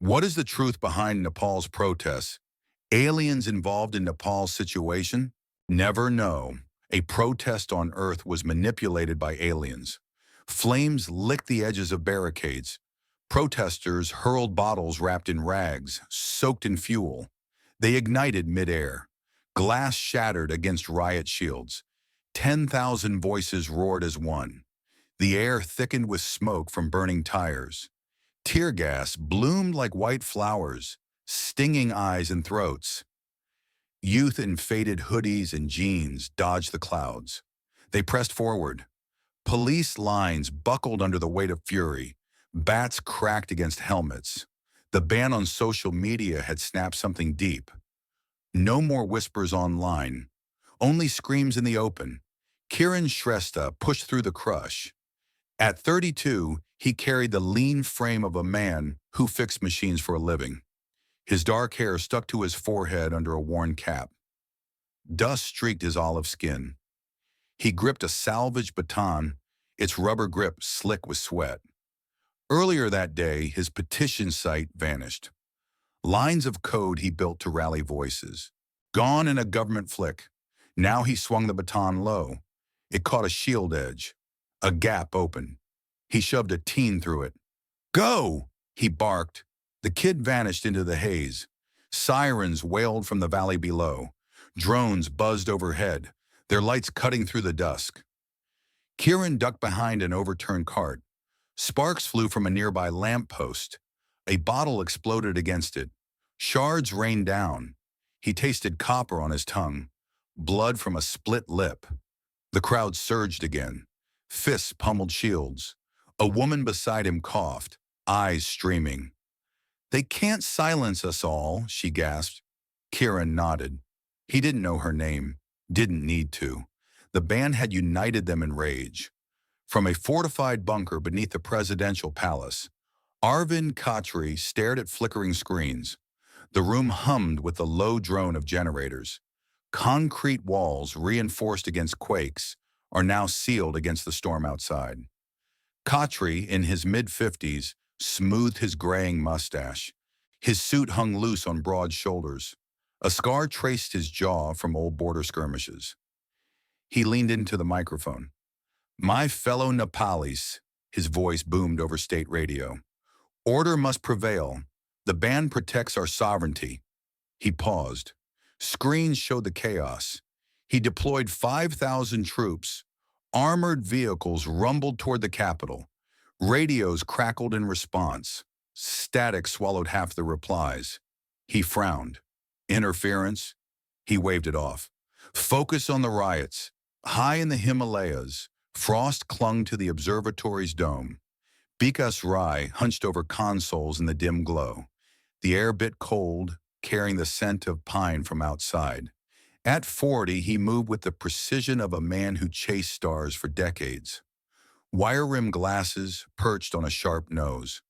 What is the truth behind Nepal's protests? Aliens involved in Nepal's situation? Never know. A protest on Earth was manipulated by aliens. Flames licked the edges of barricades. Protesters hurled bottles wrapped in rags, soaked in fuel. They ignited midair. Glass shattered against riot shields. 10,000 voices roared as one. The air thickened with smoke from burning tires. Tear gas bloomed like white flowers, stinging eyes and throats. Youth in faded hoodies and jeans dodged the clouds. They pressed forward. Police lines buckled under the weight of fury. Bats cracked against helmets. The ban on social media had snapped something deep. No more whispers online, only screams in the open. Kiran Shrestha pushed through the crush. At 32, he carried the lean frame of a man who fixed machines for a living. His dark hair stuck to his forehead under a worn cap. Dust streaked his olive skin. He gripped a salvaged baton, its rubber grip slick with sweat. Earlier that day, his petition site vanished. Lines of code he built to rally voices. Gone in a government flick. Now he swung the baton low. It caught a shield edge. A gap opened. He shoved a teen through it. "Go!" he barked. The kid vanished into the haze. Sirens wailed from the valley below. Drones buzzed overhead, their lights cutting through the dusk. Kiran ducked behind an overturned cart. Sparks flew from a nearby lamppost. A bottle exploded against it. Shards rained down. He tasted copper on his tongue, blood from a split lip. The crowd surged again. Fists pummeled shields. A woman beside him coughed, eyes streaming. "They can't silence us all," she gasped. Kiran nodded. He didn't know her name, didn't need to. The band had united them in rage. From a fortified bunker beneath the presidential palace, Arvind Khatri stared at flickering screens. The room hummed with the low drone of generators. Concrete walls, reinforced against quakes, are now sealed against the storm outside. Khatri, in his mid-50s, smoothed his graying mustache. His suit hung loose on broad shoulders. A scar traced his jaw from old border skirmishes. He leaned into the microphone. "My fellow Nepalis," his voice boomed over state radio. "Order must prevail. The band protects our sovereignty." He paused. Screens showed the chaos. He deployed 5,000 troops. Armored vehicles rumbled toward the capital. Radios crackled in response. Static swallowed half the replies. He frowned. Interference? He waved it off. Focus on the riots. High in the Himalayas, frost clung to the observatory's dome. Bikas Rai hunched over consoles in the dim glow. The air bit cold, carrying the scent of pine from outside. At 40, he moved with the precision of a man who chased stars for decades. Wire-rimmed glasses perched on a sharp nose.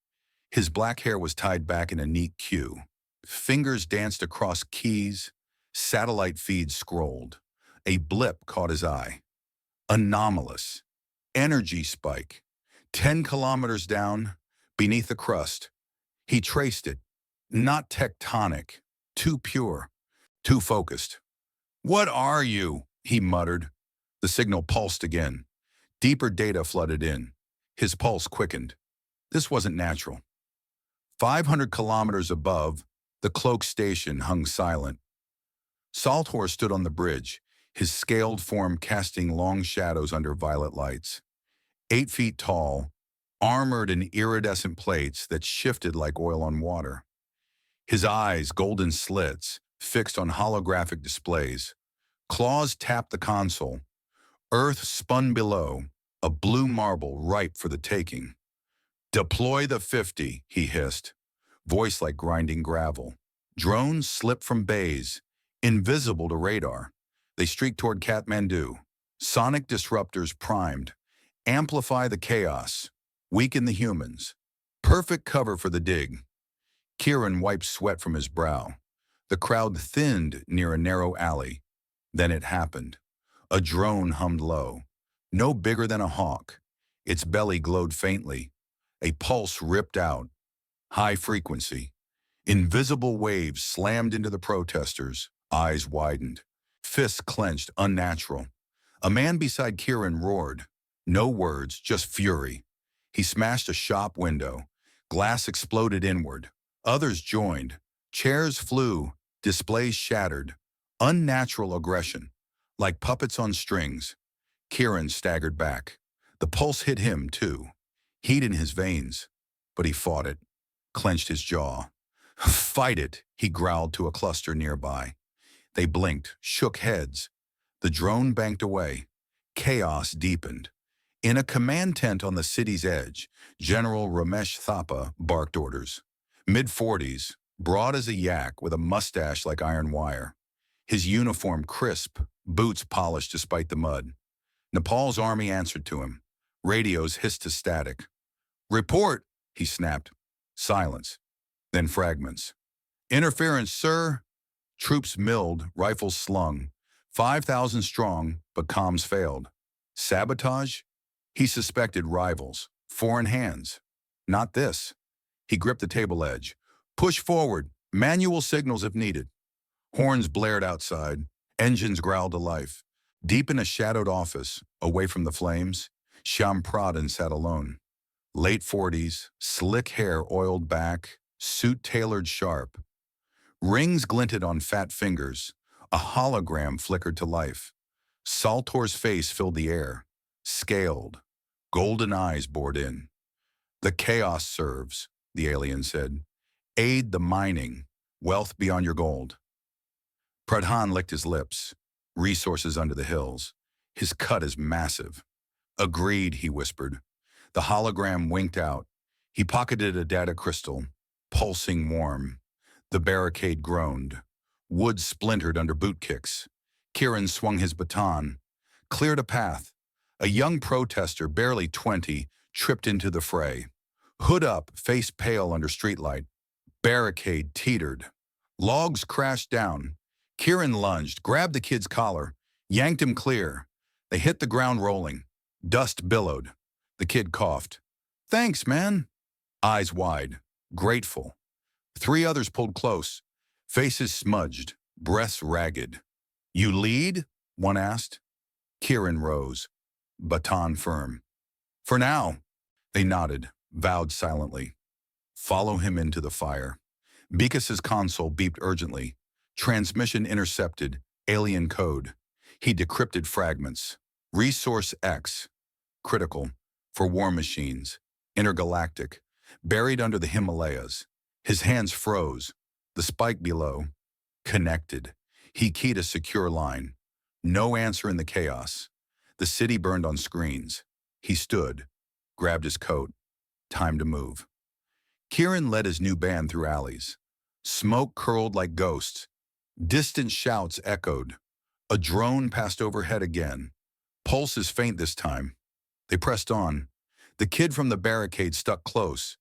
His black hair was tied back in a neat queue. Fingers danced across keys. Satellite feeds scrolled. A blip caught his eye. Anomalous. Energy spike. 10 kilometers down, beneath the crust. He traced it. Not tectonic. Too pure. Too focused. "What are you?" he muttered. The signal pulsed again. Deeper data flooded in. His pulse quickened. This wasn't natural. 500 kilometers above, the cloak station hung silent. Salthor stood on the bridge, his scaled form casting long shadows under violet lights. 8 feet tall, armored in iridescent plates that shifted like oil on water. His eyes, golden slits, fixed on holographic displays. Claws tapped the console. Earth spun below, a blue marble ripe for the taking. "Deploy the 50, he hissed, voice like grinding gravel. Drones slipped from bays, invisible to radar. They streaked toward Kathmandu. Sonic disruptors primed. Amplify the chaos. Weaken the humans. Perfect cover for the dig. Kiran wiped sweat from his brow. The crowd thinned near a narrow alley. Then it happened. A drone hummed low. No bigger than a hawk. Its belly glowed faintly. A pulse ripped out. High frequency. Invisible waves slammed into the protesters, eyes widened, fists clenched, unnatural. A man beside Kieran roared. No words, just fury. He smashed a shop window. Glass exploded inward. Others joined. Chairs flew, displays shattered. Unnatural aggression, like puppets on strings. Kieran staggered back. The pulse hit him, too. Heat in his veins. But he fought it, clenched his jaw. Fight it, he growled to a cluster nearby. They blinked, shook heads. The drone banked away. Chaos deepened. In a command tent on the city's edge, General Ramesh Thapa barked orders. Mid-40s, broad as a yak with a mustache like iron wire. His uniform crisp, boots polished despite the mud. Nepal's army answered to him. Radios hissed to static. "Report," he snapped. Silence. Then fragments. "Interference, sir." Troops milled, rifles slung. 5,000 strong, but comms failed. Sabotage? He suspected rivals. Foreign hands. Not this. He gripped the table edge. "Push forward. Manual signals if needed." Horns blared outside. Engines growled to life. Deep in a shadowed office, away from the flames, Shyam Pradhan sat alone. Late 40s, slick hair oiled back, suit tailored sharp. Rings glinted on fat fingers. A hologram flickered to life. Saltor's face filled the air. Scaled. Golden eyes bored in. "The chaos serves," the alien said. "Aid the mining. Wealth beyond your gold." Pradhan licked his lips. "Resources under the hills. His cut is massive." "Agreed," he whispered. The hologram winked out. He pocketed a data crystal, pulsing warm. The barricade groaned. Wood splintered under boot kicks. Kieran swung his baton, cleared a path. A young protester, barely 20, tripped into the fray. Hood up, face pale under streetlight. Barricade teetered. Logs crashed down. Kieran lunged, grabbed the kid's collar, yanked him clear. They hit the ground rolling. Dust billowed. The kid coughed. "Thanks, man." Eyes wide, grateful. 3 others pulled close, faces smudged, breaths ragged. "You lead?" one asked. Kieran rose, baton firm. "For now." They nodded, vowed silently. "Follow him into the fire." Bikas's console beeped urgently. Transmission intercepted, alien code. He decrypted fragments. Resource X. Critical. For war machines. Intergalactic. Buried under the Himalayas. His hands froze. The spike below. Connected. He keyed a secure line. No answer in the chaos. The city burned on screens. He stood. Grabbed his coat. Time to move. Kieran led his new band through alleys. Smoke curled like ghosts. Distant shouts echoed. A drone passed overhead again. Pulses faint this time. They pressed on. The kid from the barricade stuck close.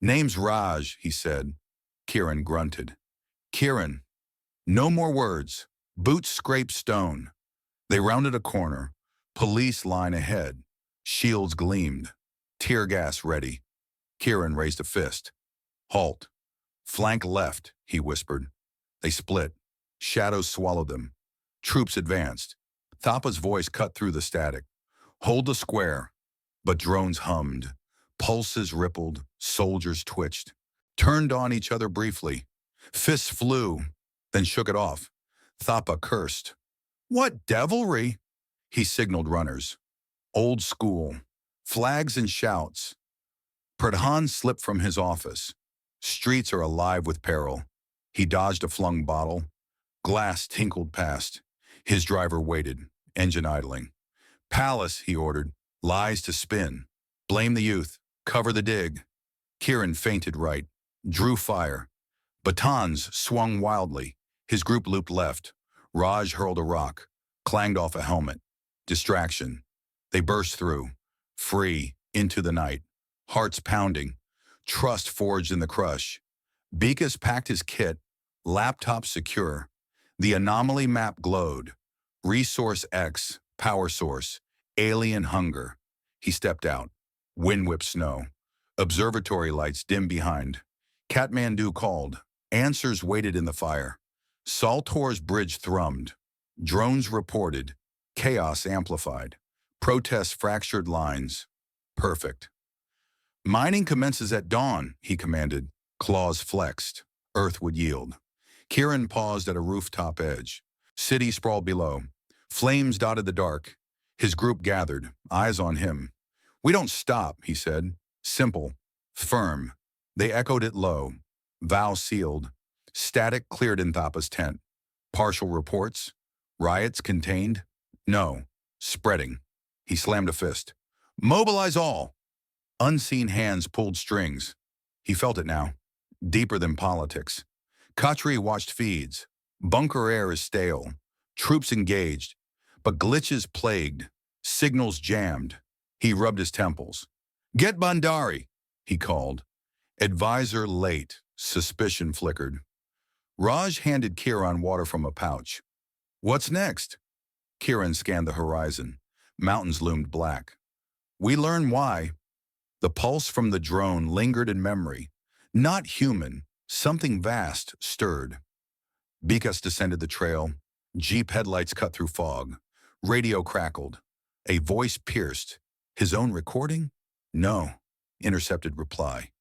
"Name's Raj," he said. Kieran grunted. "Kieran." No more words. Boots scraped stone. They rounded a corner. Police line ahead. Shields gleamed. Tear gas ready. Kieran raised a fist. "Halt." "Flank left," he whispered. They split. Shadows swallowed them. Troops advanced. Thapa's voice cut through the static. "Hold the square." But drones hummed. Pulses rippled. Soldiers twitched. Turned on each other briefly. Fists flew, then shook it off. Thapa cursed. "What devilry?" He signaled runners. Old school. Flags and shouts. Pradhan slipped from his office. Streets are alive with peril. He dodged a flung bottle. Glass tinkled past. His driver waited, engine idling. "Palace," he ordered. "Lies to spin. Blame the youth. Cover the dig." Kieran feinted right. Drew fire. Batons swung wildly. His group looped left. Raj hurled a rock. Clanged off a helmet. Distraction. They burst through. Free, into the night. Hearts pounding. Trust forged in the crush. Bikas packed his kit. Laptop secure. The anomaly map glowed. Resource X, power source, alien hunger. He stepped out. Wind whipped snow. Observatory lights dim behind. Kathmandu called. Answers waited in the fire. Saltor's bridge thrummed. Drones reported. Chaos amplified. Protests fractured lines. Perfect. Mining commences at dawn, he commanded. Claws flexed. Earth would yield. Kieran paused at a rooftop edge. City sprawled below. Flames dotted the dark. His group gathered, eyes on him. "We don't stop," he said. Simple. Firm. They echoed it low. Vow sealed. Static cleared in Thapa's tent. Partial reports? Riots contained? No. Spreading. He slammed a fist. "Mobilize all!" Unseen hands pulled strings. He felt it now. Deeper than politics. Khatri watched feeds. Bunker air is stale. Troops engaged. But glitches plagued. Signals jammed. He rubbed his temples. "Get Bandari," he called. Advisor late. Suspicion flickered. Raj handed Kiran water from a pouch. "What's next?" Kiran scanned the horizon. Mountains loomed black. "We learn why." The pulse from the drone lingered in memory. Not human, something vast stirred. Bikas descended the trail. Jeep headlights cut through fog. Radio crackled. A voice pierced. His own recording? No. Intercepted reply.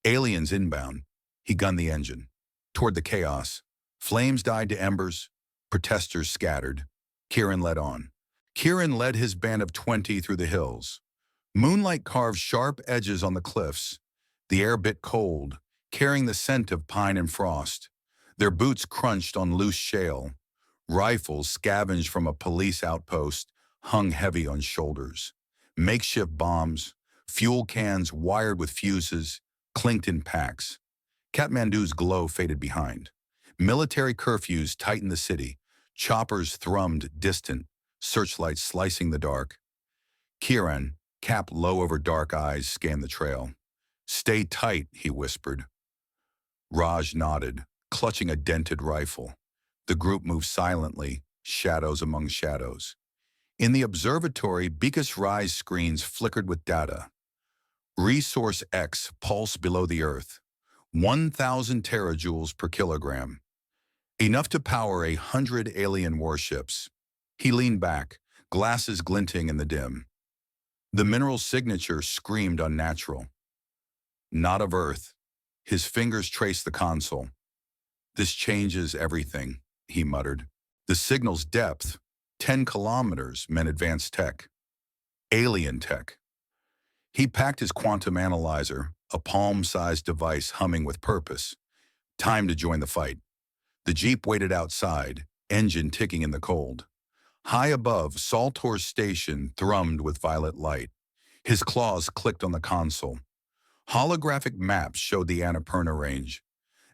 Aliens inbound. He gunned the engine. Toward the chaos. Flames died to embers. Protesters scattered. Kiran led on. Kiran led his band of 20 through the hills. Moonlight carved sharp edges on the cliffs. The air bit cold, carrying the scent of pine and frost. Their boots crunched on loose shale. Rifles scavenged from a police outpost hung heavy on shoulders. Makeshift bombs, fuel cans wired with fuses, clinked in packs. Kathmandu's glow faded behind. Military curfews tightened the city. Choppers thrummed distant, searchlights slicing the dark. Kiran, cap low over dark eyes, scanned the trail. "Stay tight," he whispered. Raj nodded, clutching a dented rifle. The group moved silently, shadows among shadows. In the observatory, Bikas Rai's screens flickered with data. Resource X pulse below the Earth. 1,000 terajoules per kilogram. Enough to power 100 alien warships. He leaned back, glasses glinting in the dim. The mineral signature screamed unnatural. Not of Earth. His fingers traced the console. "This changes everything," he muttered. The signal's depth, 10 kilometers, meant advanced tech. Alien tech. He packed his quantum analyzer, a palm-sized device humming with purpose. Time to join the fight. The Jeep waited outside, engine ticking in the cold. High above, Saltor's station thrummed with violet light. His claws clicked on the console. Holographic maps showed the Annapurna Range.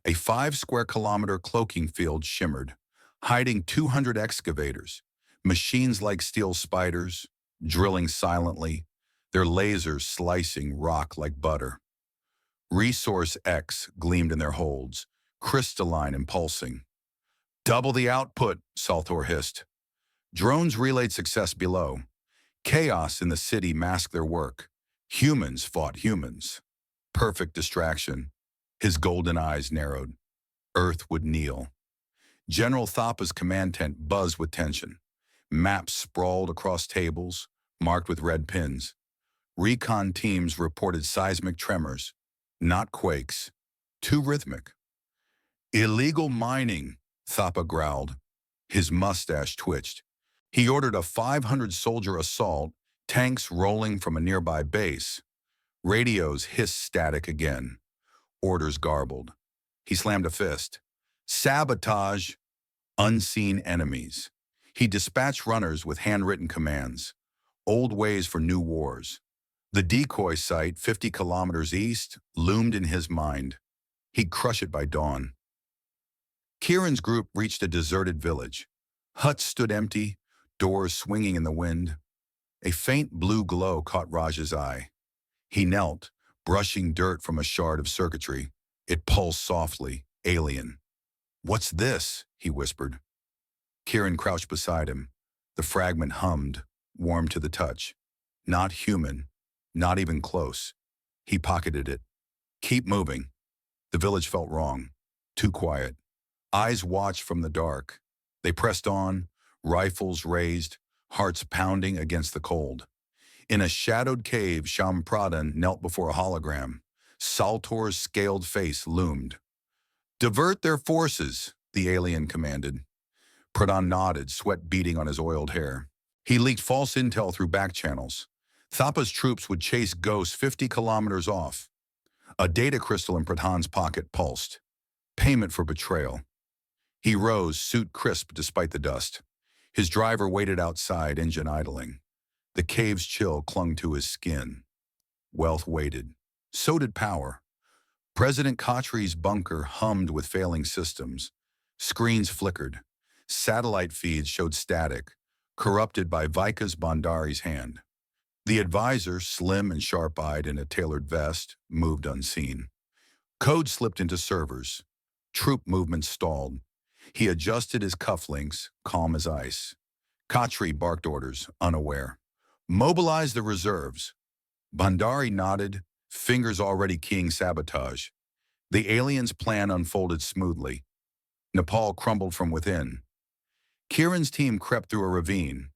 A 5-square-kilometer cloaking field shimmered, hiding 200 excavators, machines like steel spiders, drilling silently, their lasers slicing rock like butter. Resource X gleamed in their holds, crystalline and pulsing. "Double the output," Saltor hissed. Drones relayed success below. Chaos in the city masked their work. Humans fought humans. Perfect distraction. His golden eyes narrowed. Earth would kneel. General Thapa's command tent buzzed with tension. Maps sprawled across tables, marked with red pins. Recon teams reported seismic tremors, not quakes. Too rhythmic. "Illegal mining," Thapa growled. His mustache twitched. He ordered a 500-soldier assault, tanks rolling from a nearby base. Radios hissed static again. Orders garbled. He slammed a fist. "Sabotage!" Unseen enemies. He dispatched runners with handwritten commands. Old ways for new wars. The decoy site, 50 kilometers east, loomed in his mind. He'd crush it by dawn. Kiran's group reached a deserted village. Huts stood empty, doors swinging in the wind. A faint blue glow caught Raj's eye. He knelt, brushing dirt from a shard of circuitry. It pulsed softly, alien. "What's this?" he whispered. Kiran crouched beside him. The fragment hummed, warm to the touch. Not human, not even close. He pocketed it. "Keep moving." The village felt wrong. Too quiet. Eyes watched from the dark. They pressed on, rifles raised, hearts pounding against the cold. In a shadowed cave, Shampradan knelt before a hologram. Saltor's scaled face loomed. "Divert their forces," the alien commanded. Pradhan nodded, sweat beading on his oiled hair. He leaked false intel through back channels. Thapa's troops would chase ghosts 50 kilometers off. A data crystal in Pradhan's pocket pulsed. Payment for betrayal. He rose, suit crisp despite the dust. His driver waited outside, engine idling. The cave's chill clung to his skin. Wealth waited. So did power. President Khatri's bunker hummed with failing systems. Screens flickered. Satellite feeds showed static, corrupted by Vika's Bandari's hand. The advisor, slim and sharp-eyed in a tailored vest, moved unseen. Code slipped into servers. Troop movements stalled. He adjusted his cufflinks, calm as ice. Khatri barked orders, unaware. "Mobilize the reserves." Bandari nodded, fingers already keying sabotage. The alien's plan unfolded smoothly. Nepal crumbled from within. Kiran's team crept through a ravine.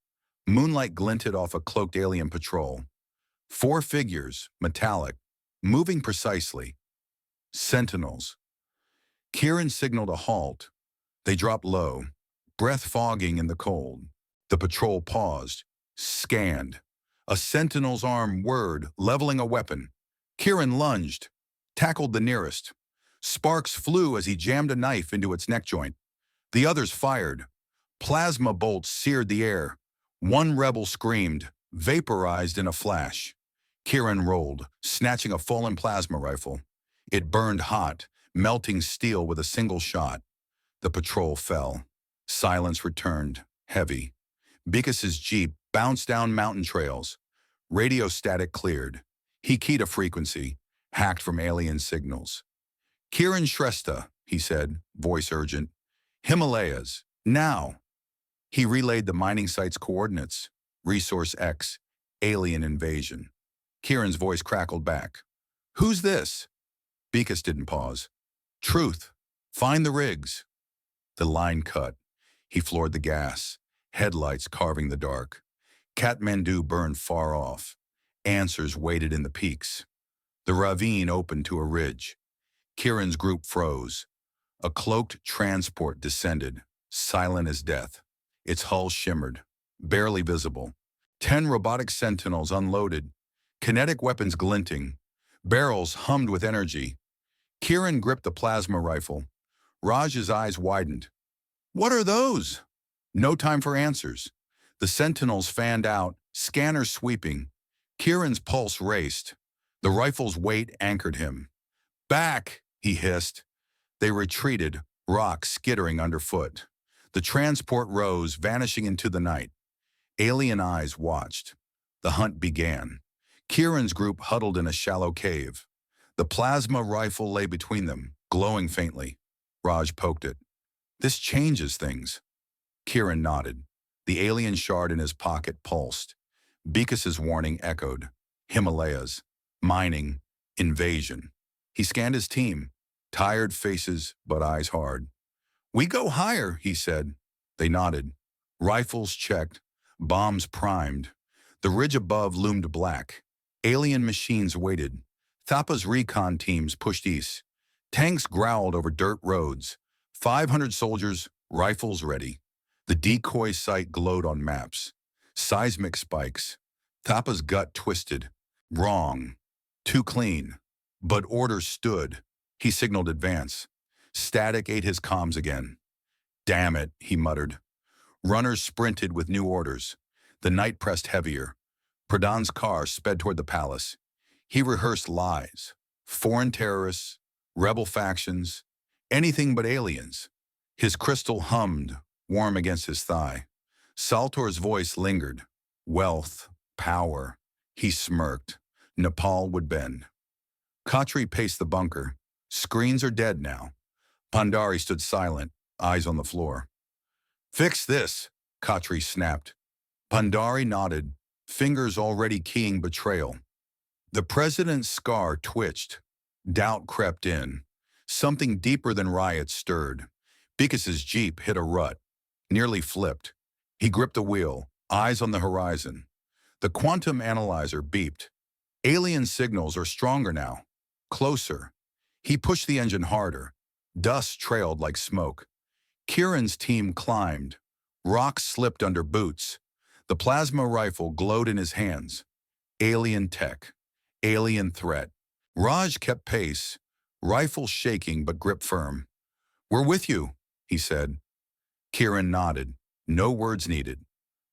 Moonlight glinted off a cloaked alien patrol. 4 figures, metallic, moving precisely. Sentinels. Kiran signaled a halt. They dropped low, breath fogging in the cold. The patrol paused, scanned. A sentinel's arm whirred, leveling a weapon. Kiran lunged, tackled the nearest. Sparks flew as he jammed a knife into its neck joint. The others fired. Plasma bolts seared the air. One rebel screamed, vaporized in a flash. Kiran rolled, snatching a fallen plasma rifle. It burned hot, melting steel with a single shot. The patrol fell. Silence returned, heavy. Bikas's jeep bounced down mountain trails. Radio static cleared. He keyed a frequency, hacked from alien signals. "Kiran Shrestha," he said, voice urgent. "Himalayas, now." He relayed the mining site's coordinates. Resource X, alien invasion. Kiran's voice crackled back. "Who's this?" Bikas didn't pause. "Truth. Find the rigs." The line cut. He floored the gas, headlights carving the dark. Kathmandu burned far off. Answers waited in the peaks. The ravine opened to a ridge. Kiran's group froze. A cloaked transport descended, silent as death. Its hull shimmered, barely visible. 10 robotic sentinels unloaded, kinetic weapons glinting. Barrels hummed with energy. Kiran gripped the plasma rifle. Raj's eyes widened. "What are those?" No time for answers. The sentinels fanned out, scanners sweeping. Kiran's pulse raced. The rifle's weight anchored him. "Back!" he hissed. They retreated, rocks skittering underfoot. The transport rose, vanishing into the night. Alien eyes watched. The hunt began. Kiran's group huddled in a shallow cave. The plasma rifle lay between them, glowing faintly. Raj poked it. "This changes things." Kiran nodded. The alien shard in his pocket pulsed. Bikas's warning echoed. Himalayas. Mining. Invasion. He scanned his team. Tired faces, but eyes hard. "We go higher," he said. They nodded. Rifles checked. Bombs primed. The ridge above loomed black. Alien machines waited. Thapa's recon teams pushed east. Tanks growled over dirt roads. 500 soldiers, rifles ready. The decoy site glowed on maps. Seismic spikes. Thapa's gut twisted. Wrong. Too clean. But orders stood. He signaled advance. Static ate his comms again. "Damn it," he muttered. Runners sprinted with new orders. The night pressed heavier. Pradhan's car sped toward the palace. He rehearsed lies. Foreign terrorists, rebel factions, anything but aliens. His crystal hummed, warm against his thigh. Saltor's voice lingered. Wealth, power. He smirked. Nepal would bend. Khatri paced the bunker. Screens are dead now. Pandari stood silent, eyes on the floor. "Fix this," Khatri snapped. Pandari nodded, fingers already keying betrayal. The president's scar twitched. Doubt crept in. Something deeper than riots stirred. Bikas's jeep hit a rut, nearly flipped. He gripped the wheel, eyes on the horizon. The quantum analyzer beeped. Alien signals are stronger now. Closer. He pushed the engine harder. Dust trailed like smoke. Kieran's team climbed. Rocks slipped under boots. The plasma rifle glowed in his hands. Alien tech. Alien threat. Raj kept pace, rifle shaking but grip firm. "We're with you," he said. Kieran nodded. No words needed.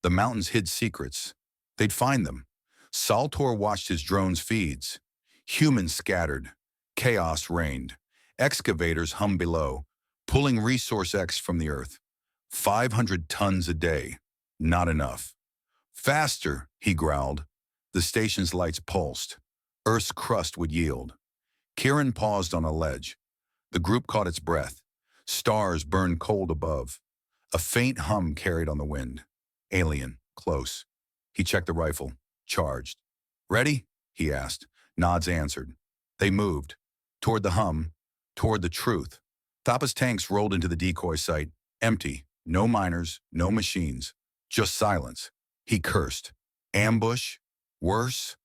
The mountains hid secrets. They'd find them. Saltor watched his drone's feeds. Humans scattered. Chaos reigned. Excavators hummed below, pulling Resource X from the earth. 500 tons a day. Not enough. "Faster," he growled. The station's lights pulsed. Earth's crust would yield. Kieran paused on a ledge. The group caught its breath. Stars burned cold above. A faint hum carried on the wind. Alien, close. He checked the rifle. Charged. "Ready?" he asked. Nods answered. They moved. Toward the hum. Toward the truth. Thappa's tanks rolled into the decoy site. Empty. No miners. No machines. Just silence. He cursed. Ambush? Worse?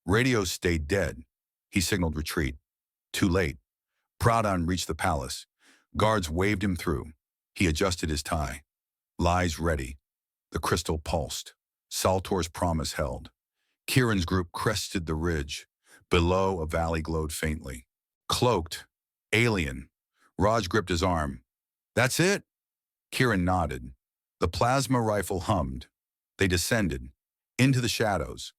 Radios stayed dead. He signaled retreat. Too late. Pradhan reached the palace. Guards waved him through. He adjusted his tie. Lies ready. The crystal pulsed. Saltor's promise held. Kieran's group crested the ridge. Below, a valley glowed faintly. Cloaked. Alien. Raj gripped his arm. "That's it?" Kieran nodded. The plasma rifle hummed. They descended. Into the shadows.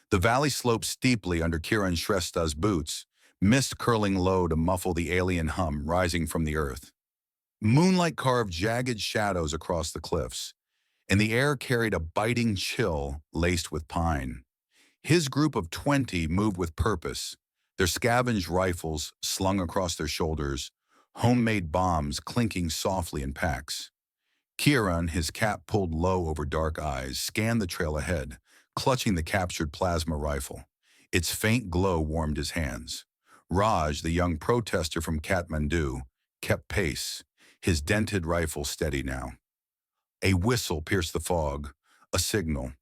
The valley sloped steeply under Kieran Shrestha's boots, mist curling low to muffle the alien hum rising from the earth. Moonlight carved jagged shadows across the cliffs, and the air carried a biting chill laced with pine. His group of 20 moved with purpose, their scavenged rifles slung across their shoulders, homemade bombs clinking softly in packs. Kieran, his cap pulled low over dark eyes, scanned the trail ahead, clutching the captured plasma rifle. Its faint glow warmed his hands. Raj, the young protester from Kathmandu, kept pace, his dented rifle steady now. A whistle pierced the fog, a signal.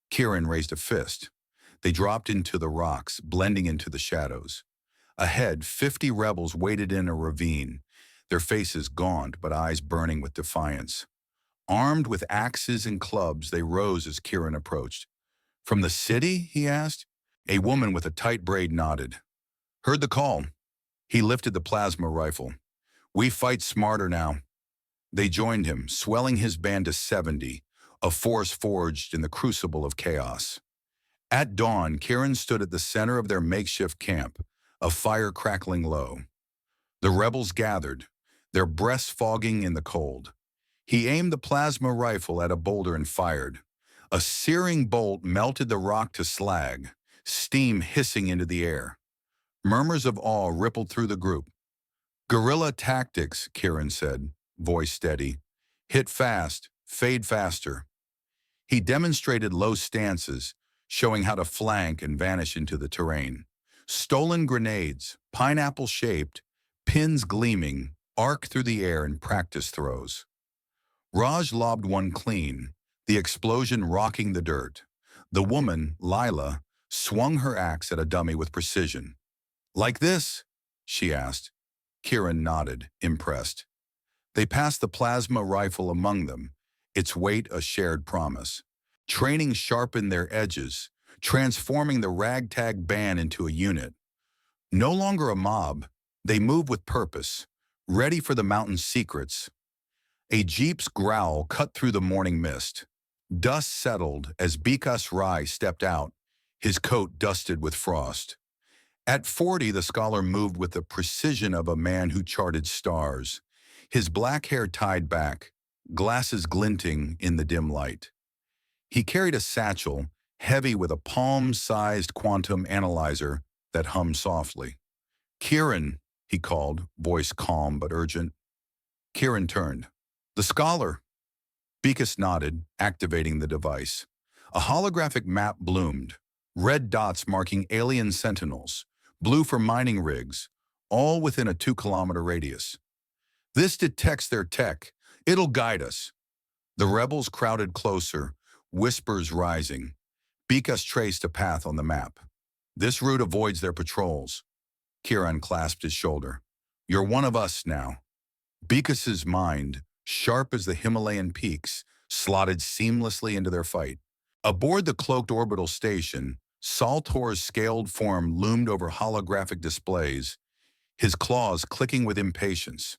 Kieran raised a fist. They dropped into the rocks, blending into the shadows. Ahead, 50 rebels waited in a ravine, their faces gaunt but eyes burning with defiance. Armed with axes and clubs, they rose as Kieran approached. "From the city?" he asked. A woman with a tight braid nodded. "Heard the call." He lifted the plasma rifle. "We fight smarter now." They joined him, swelling his band to 70, a force forged in the crucible of chaos. At dawn, Kieran stood at the center of their makeshift camp, a fire crackling low. The rebels gathered, their breaths fogging in the cold. He aimed the plasma rifle at a boulder and fired. A searing bolt melted the rock to slag, steam hissing into the air. Murmurs of awe rippled through the group. "Guerrilla tactics," Kieran said, voice steady. "Hit fast, fade faster." He demonstrated low stances, showing how to flank and vanish into the terrain. Stolen grenades, pineapple-shaped, pins gleaming, arc through the air in practice throws. Raj lobbed one clean, the explosion rocking the dirt. The woman, Lila, swung her axe at a dummy with precision. "Like this?" she asked. Kieran nodded, impressed. They passed the plasma rifle among them, its weight a shared promise. Training sharpened their edges, transforming the ragtag band into a unit. No longer a mob, they moved with purpose, ready for the mountain's secrets. A jeep's growl cut through the morning mist. Dust settled as Bikas Rai stepped out, his coat dusted with frost. At 40, the scholar moved with the precision of a man who charted stars, his black hair tied back, glasses glinting in the dim light. He carried a satchel, heavy with a palm-sized quantum analyzer that hummed softly. "Kieran," he called, voice calm but urgent. Kieran turned. "The scholar." Bikas nodded, activating the device. A holographic map bloomed, red dots marking alien sentinels, blue for mining rigs, all within a 2-kilometer radius. This detects their tech. It'll guide us. The rebels crowded closer, whispers rising. Bekas traced a path on the map. This route avoids their patrols. Kieran clasped his shoulder. You're one of us now. Bekas's mind, sharp as the Himalayan peaks, slotted seamlessly into their fight. Aboard the cloaked orbital station, Saltor's scaled form loomed over holographic displays, his claws clicking with impatience.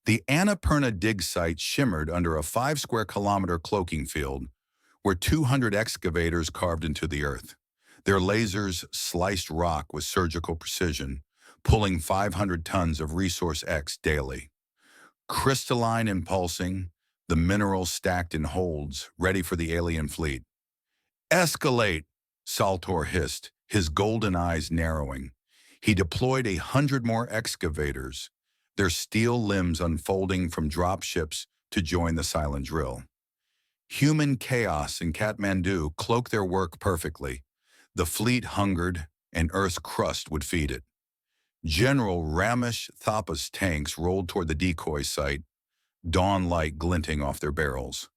The Annapurna dig site shimmered under a 5-square-kilometer cloaking field, where 200 excavators carved into the earth. Their lasers sliced rock with surgical precision, pulling 500 tons of Resource X daily. Crystalline and pulsing, the minerals stacked in holds, ready for the alien fleet. Escalate, Saltor hissed, his golden eyes narrowing. He deployed 100 more excavators, their steel limbs unfolding from drop ships to join the silent drill. Human chaos in Kathmandu cloaked their work perfectly. The fleet hungered, and Earth's crust would feed it. General Ramesh Thapa's tanks rolled toward the decoy site, dawn light glinting off their barrels.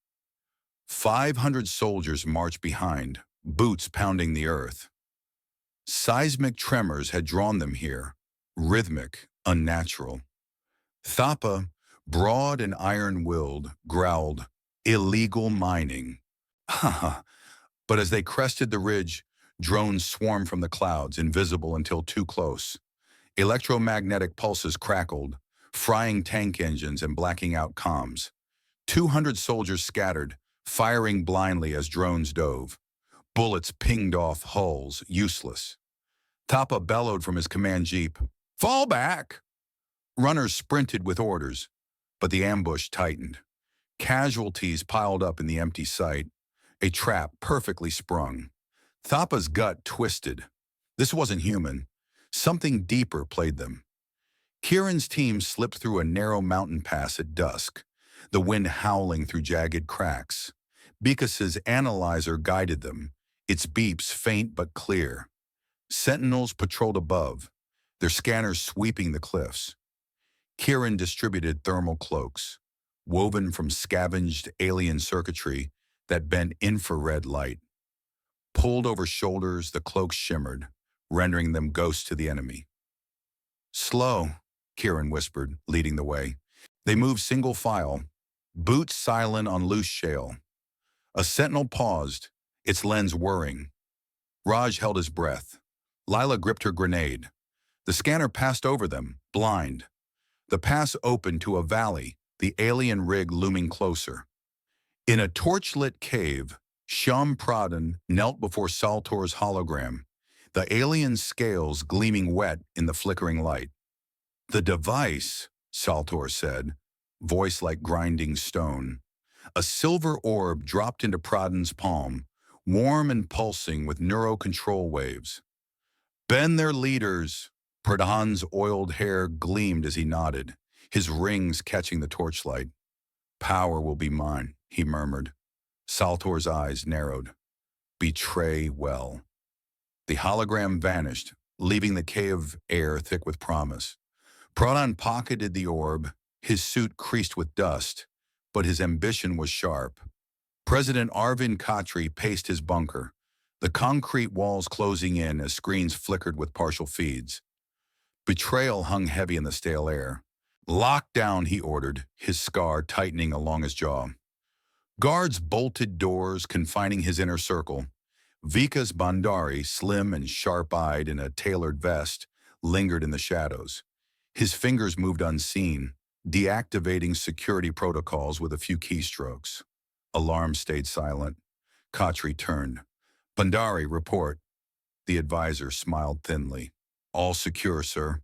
500 soldiers marched behind, boots pounding the earth. Seismic tremors had drawn them here, rhythmic, unnatural. Thapa, broad and iron-willed, growled, "Illegal mining." Haha. But as they crested the ridge, drones swarmed from the clouds, invisible until too close. Electromagnetic pulses crackled, frying tank engines and blacking out comms. 200 soldiers scattered, firing blindly as drones dove. Bullets pinged off hulls, useless. Thapa bellowed from his command jeep, "Fall back!" Runners sprinted with orders, but the ambush tightened. Casualties piled up in the empty site, a trap perfectly sprung. Thapa's gut twisted. This wasn't human. Something deeper played them. Kieran's team slipped through a narrow mountain pass at dusk, the wind howling through jagged cracks. Bekas's analyzer guided them, its beeps faint but clear. Sentinels patrolled above, their scanners sweeping the cliffs. Kieran distributed thermal cloaks, woven from scavenged alien circuitry that bent infrared light. Pulled over shoulders, the cloaks shimmered, rendering them ghosts to the enemy. "Slow," Kieran whispered, leading the way. They moved single file, boots silent on loose shale. A sentinel paused, its lens whirring. Raj held his breath. Lila gripped her grenade. The scanner passed over them, blind. The pass opened to a valley, the alien rig looming closer. In a torch-lit cave, Shyam Pradhan knelt before Saltor's hologram, the alien scales gleaming wet in the flickering light. "The device," Saltor said, voice like grinding stone. A silver orb dropped into Pradhan's palm, warm and pulsing with neurocontrol waves. "Bend their leaders." Pradhan's oiled hair gleamed as he nodded, his rings catching the torchlight. "Power will be mine," he murmured. Saltor's eyes narrowed. "Betray well." The hologram vanished, leaving the cave air thick with promise. Pradhan pocketed the orb, his suit creased with dust, but his ambition was sharp. President Arvind Khatri paced his bunker, the concrete walls closing in as screens flickered with partial feeds. Betrayal hung heavy in the stale air. "Lock down," he ordered, his scar tightening along his jaw. Guards bolted doors, confining his inner circle. Vikas Bhandari, slim and sharp-eyed in a tailored vest, lingered in the shadows. His fingers moved unseen, deactivating security protocols with a few keystrokes. Alarm stayed silent. Khatri turned. "Bhandari, report." The advisor smiled thinly. "All secure, sir."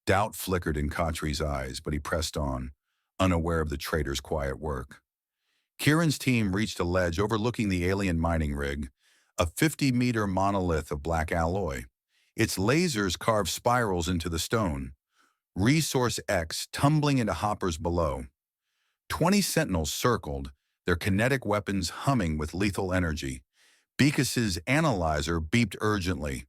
Doubt flickered in Khatri's eyes, but he pressed on, unaware of the traitor's quiet work. Kieran's team reached a ledge overlooking the alien mining rig, a 50-meter monolith of black alloy. Its lasers carved spirals into the stone, Resource X tumbling into hoppers below. 20 sentinels circled, their kinetic weapons humming with lethal energy. Bekas's analyzer beeped urgently.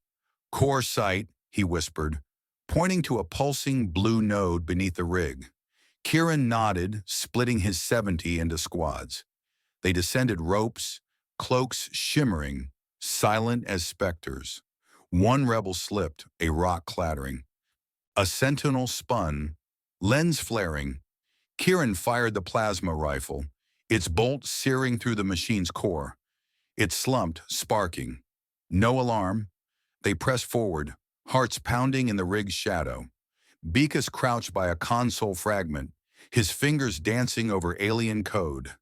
"Core sight," he whispered. pointing to a pulsing blue node beneath the rig. Kieran nodded, splitting his 70 into squads. They descended ropes, cloaks shimmering, silent as specters. One rebel slipped, a rock clattering. A sentinel spun, lens flaring. Kieran fired the plasma rifle, its bolt searing through the machine's core. It slumped, sparking. No alarm. They pressed forward, hearts pounding in the rig's shadow. Bekas crouched by a console fragment, his fingers dancing over alien code.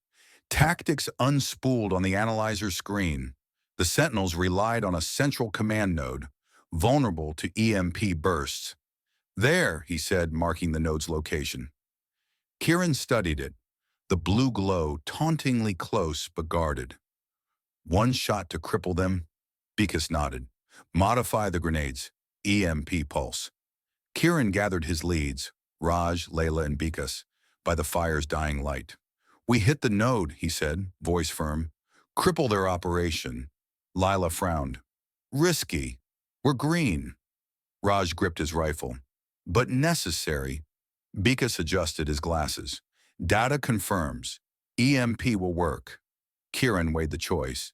Tactics unspooled on the analyzer screen. The Sentinels relied on a central command node, vulnerable to EMP bursts. There, he said, marking the node's location. Kieran studied it, the blue glow tauntingly close but guarded. One shot to cripple them, Bekas nodded. Modify the grenades, EMP pulse. Kieran gathered his leads, Raj, Layla, and Bekas, by the fire's dying light. We hit the node, he said, voice firm. Cripple their operation. Lila frowned. Risky. We're green. Raj gripped his rifle. But necessary. Bekas adjusted his glasses. Data confirms. EMP will work. Kieran weighed the choice.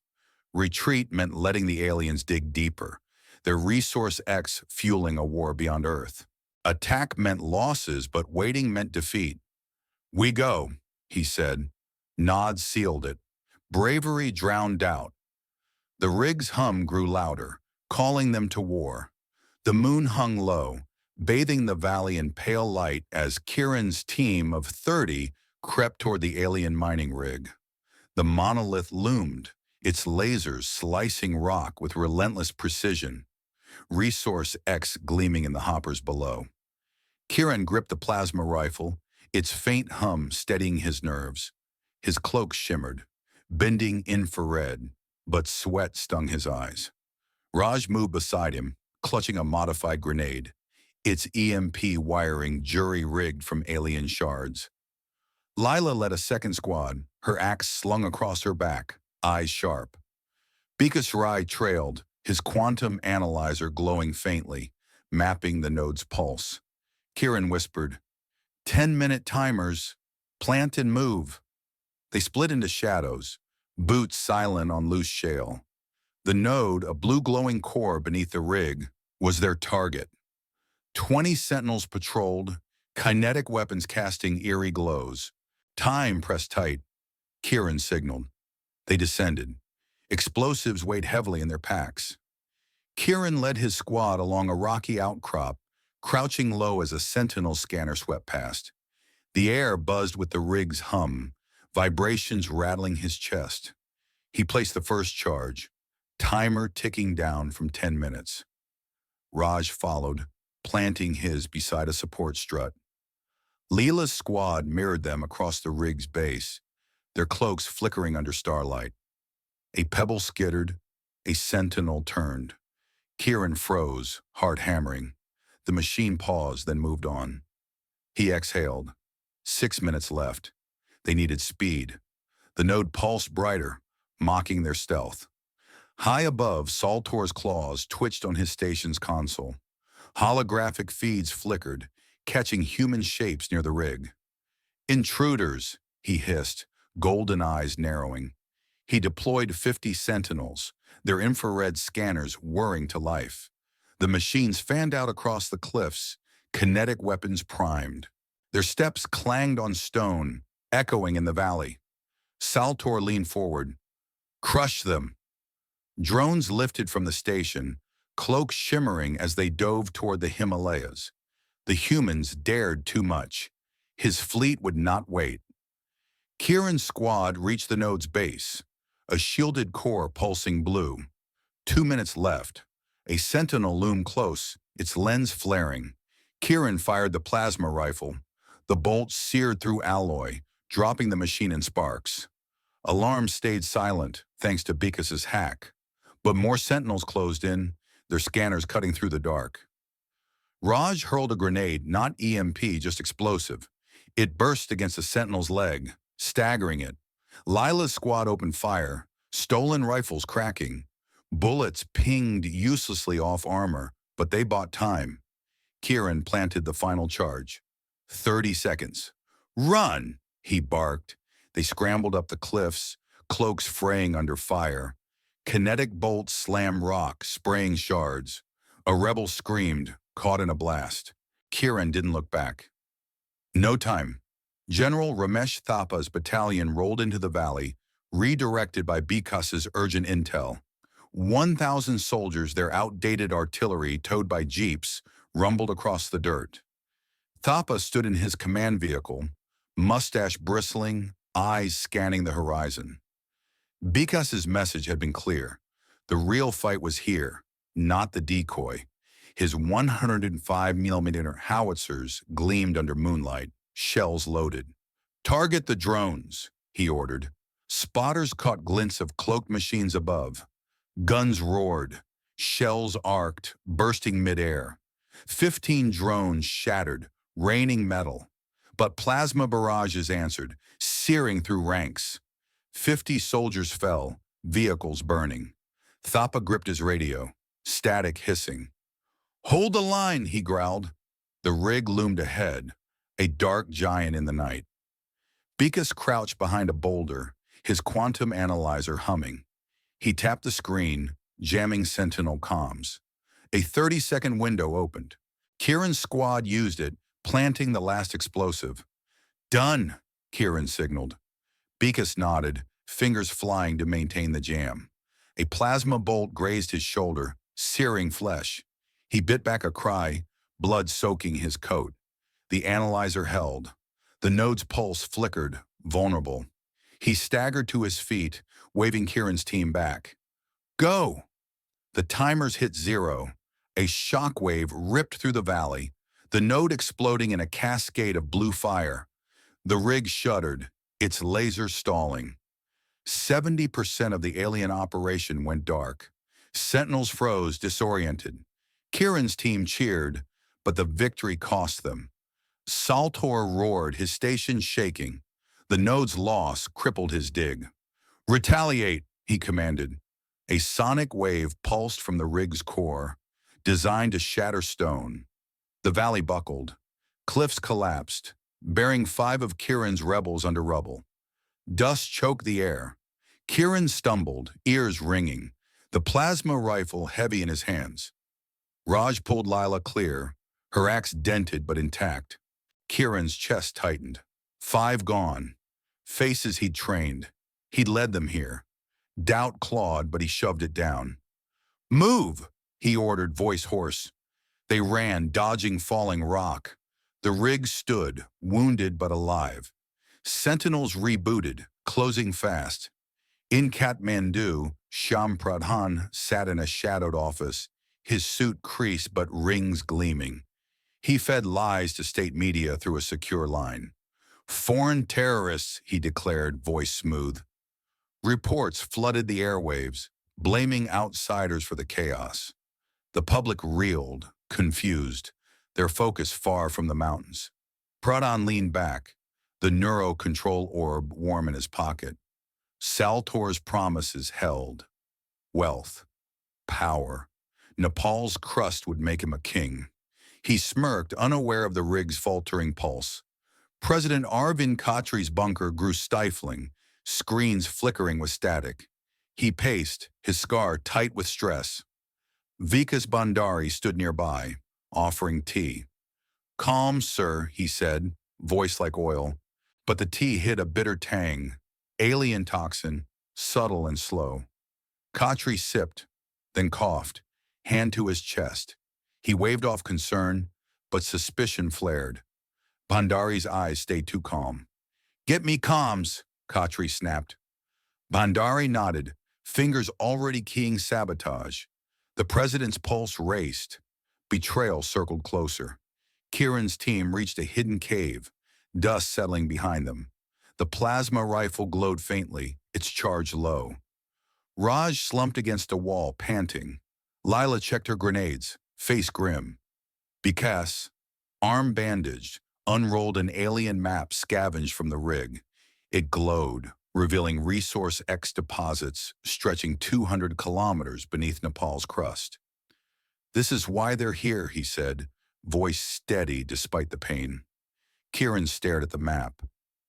Retreat meant letting the aliens dig deeper, their Resource X fueling a war beyond Earth. Attack meant losses, but waiting meant defeat. We go, he said. Nods sealed it. Bravery drowned doubt. The rig's hum grew louder, calling them to war. The moon hung low, bathing the valley in pale light as Kieran's team of 30 crept toward the alien mining rig. The monolith loomed, its lasers slicing rock with relentless precision, Resource X gleaming in the hoppers below. Kieran gripped the plasma rifle, its faint hum steadying his nerves. His cloak shimmered, bending infrared, but sweat stung his eyes. Raj moved beside him, clutching a modified grenade, its EMP wiring jury-rigged from alien shards. Lila led a second squad, her axe slung across her back, eyes sharp. Bekas Rai trailed, his quantum analyzer glowing faintly, mapping the node's pulse. Kieran whispered, 10-minute timers, plant and move. They split into shadows, boots silent on loose shale. The node, a blue glowing core beneath the rig, was their target. 20 sentinels patrolled, kinetic weapons casting eerie glows. Time pressed tight. Kieran signaled. They descended. Explosives weighed heavily in their packs. Kieran led his squad along a rocky outcrop, crouching low as a sentinel scanner swept past. The air buzzed with the rig's hum, vibrations rattling his chest. He placed the first charge, timer ticking down from 10 minutes. Raj followed, planting his beside a support strut. Leela's squad mirrored them across the rig's base, their cloaks flickering under starlight. A pebble skittered, a sentinel turned. Kieran froze, heart hammering. The machine paused, then moved on. He exhaled. 6 minutes left. They needed speed. The node pulsed brighter, mocking their stealth. High above, Saltor's claws twitched on his station's console. Holographic feeds flickered, catching human shapes near the rig. Intruders, he hissed, golden eyes narrowing. He deployed 50 sentinels, their infrared scanners whirring to life. The machines fanned out across the cliffs, kinetic weapons primed. Their steps clanged on stone, echoing in the valley. Saltor leaned forward. Crush them. Drones lifted from the station, cloaks shimmering as they dove toward the Himalayas. The humans dared too much. His fleet would not wait. Kieran's squad reached the node's base, a shielded core pulsing blue. 2 minutes left. A sentinel loomed close, its lens flaring. Kieran fired the plasma rifle. The bolt seared through alloy, dropping the machine in sparks. Alarms stayed silent, thanks to Bekas's hack. But more sentinels closed in, their scanners cutting through the dark. Raj hurled a grenade, not EMP, just explosive. It burst against a sentinel's leg, staggering it. Lila's squad opened fire, stolen rifles cracking. Bullets pinged uselessly off armor, but they bought time. Kieran planted the final charge. 30 seconds. Run, he barked. They scrambled up the cliffs, cloaks fraying under fire. Kinetic bolts slammed rock, spraying shards. A rebel screamed, caught in a blast. Kieran didn't look back. No time. General Ramesh Thapa's battalion rolled into the valley, redirected by Bikas's urgent intel. 1,000 soldiers, their outdated artillery towed by jeeps, rumbled across the dirt. Thapa stood in his command vehicle, mustache bristling, eyes scanning the horizon. Bikas's message had been clear. The real fight was here, not the decoy. His 105mm howitzers gleamed under moonlight, shells loaded. Target the drones, he ordered. Spotters caught glints of cloaked machines above. Guns roared, shells arced, bursting midair. 15 drones shattered, raining metal. But plasma barrages answered, searing through ranks. 50 soldiers fell, vehicles burning. Thapa gripped his radio, static hissing. Hold the line, he growled. The rig loomed ahead, a dark giant in the night. Bikas crouched behind a boulder, his quantum analyzer humming. He tapped the screen, jamming Sentinel comms. A 30-second window opened. Kieran's squad used it, planting the last explosive. Done, Kieran signaled. Bikas nodded, fingers flying to maintain the jam. A plasma bolt grazed his shoulder, searing flesh. He bit back a cry, blood soaking his coat. The analyzer held. The node's pulse flickered, vulnerable. He staggered to his feet, waving Kieran's team back. Go! The timers hit 0. A shockwave ripped through the valley, the node exploding in a cascade of blue fire. The rig shuddered, its lasers stalling. 70% of the alien operation went dark. Sentinels froze, disoriented. Kieran's team cheered, but the victory cost them. Saltor roared, his station shaking. The node's loss crippled his dig. Retaliate, he commanded. A sonic wave pulsed from the rig's core, designed to shatter stone. The valley buckled. Cliffs collapsed, burying 5 of Kieran's rebels under rubble. Dust choked the air. Kieran stumbled, ears ringing, the plasma rifle heavy in his hands. Raj pulled Lila clear, her axe dented but intact. Kieran's chest tightened. 5 gone. Faces he'd trained. He'd led them here. Doubt clawed, but he shoved it down. Move, he ordered, voice hoarse. They ran, dodging falling rock. The rig stood, wounded but alive. Sentinels rebooted, closing fast. In Kathmandu, Shyam Pradhan sat in a shadowed office, his suit creased but rings gleaming. He fed lies to state media through a secure line. Foreign terrorists, he declared, voice smooth. Reports flooded the airwaves, blaming outsiders for the chaos. The public reeled, confused, their focus far from the mountains. Pradhan leaned back, the neuro-control orb warm in his pocket. Saltor's promises held. Wealth. Power. Nepal's crust would make him a king. He smirked, unaware of the rig's faltering pulse. President Arvind Khatri's bunker grew stifling, screens flickering with static. He paced, his scar tight with stress. Vikas Bhandari stood nearby, offering tea. Calm, sir, he said, voice like oil. But the tea hid a bitter tang, alien toxin, subtle and slow. Khatri sipped, then coughed, hand to his chest. He waved off concern, but suspicion flared. Bhandari's eyes stayed too calm. Get me comms, Khatri snapped. Bhandari nodded, fingers already keying sabotage. The president's pulse raced. Betrayal circled closer. Kieran's team reached a hidden cave, dust settling behind them. The plasma rifle glowed faintly, its charge low. Raj slumped against a wall, panting. Lila checked her grenades, face grim. Bikas, arm bandaged, unrolled an alien map scavenged from the rig. It glowed, revealing Resource X deposits stretching 200 kilometers beneath Nepal's crust. This is why they're here, he said, voice steady despite the pain. Kieran stared at the map,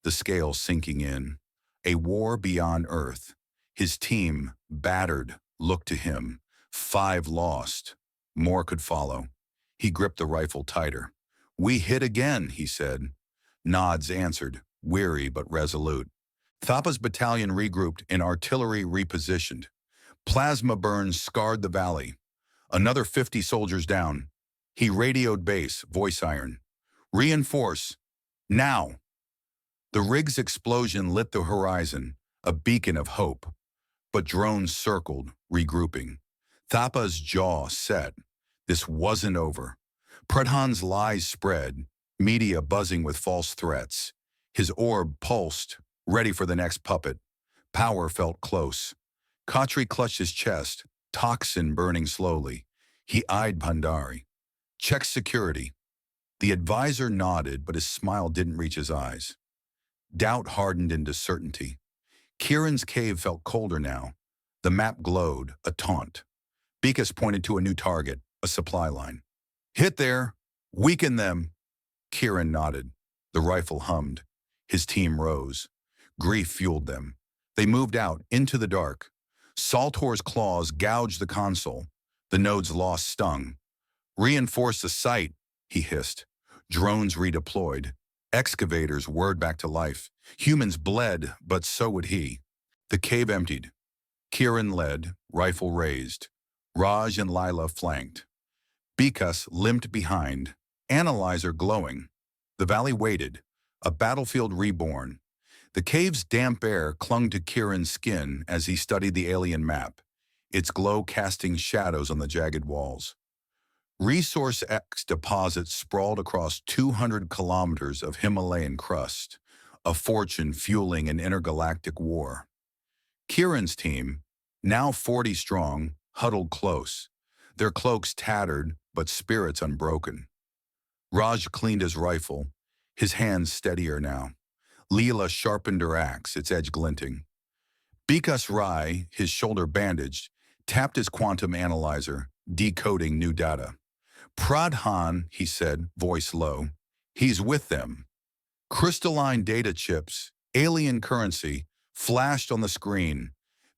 the scale sinking in. A war beyond Earth. His team, battered, looked to him. 5 lost. More could follow. He gripped the rifle tighter. "We hit again," he said. Nods answered, weary but resolute. Thapa's battalion regrouped and artillery repositioned. Plasma burns scarred the valley. Another 50 soldiers down. He radioed base, voice iron. "Reinforce. Now!" The rig's explosion lit the horizon, a beacon of hope. But drones circled, regrouping. Thapa's jaw set. This wasn't over. Pradhan's lies spread, media buzzing with false threats. His orb pulsed, ready for the next puppet. Power felt close. Khatri clutched his chest, toxin burning slowly. He eyed Pandari. "Check security." The advisor nodded, but his smile didn't reach his eyes. Doubt hardened into certainty. Kieran's cave felt colder now. The map glowed, a taunt. Bekas pointed to a new target, a supply line. "Hit there! Weaken them!" Kieran nodded. The rifle hummed. His team rose. Grief fueled them. They moved out, into the dark. Saltor's claws gouged the console. The node's loss stung. "Reinforce the site," he hissed. Drones redeployed. Excavators whirred back to life. Humans bled, but so would he. The cave emptied. Kieran led, rifle raised. Raj and Lila flanked. Bekas limped behind, analyzer glowing. The valley waited, a battlefield reborn. The cave's damp air clung to Kieran's skin as he studied the alien map, its glow casting shadows on the jagged walls. Resource X deposits sprawled across 200 kilometers of Himalayan crust, a fortune fueling an intergalactic war. Kieran's team, now 40 strong, huddled close, their cloaks tattered but spirits unbroken. Raj cleaned his rifle, his hands steadier now. Leela sharpened her axe, its edge glinting. Bekas Rai, his shoulder bandaged, tapped his quantum analyzer, decoding new data. "Pradhan," he said, voice low. "He's with them." Crystalline data chips, alien currency, flashed on the screen.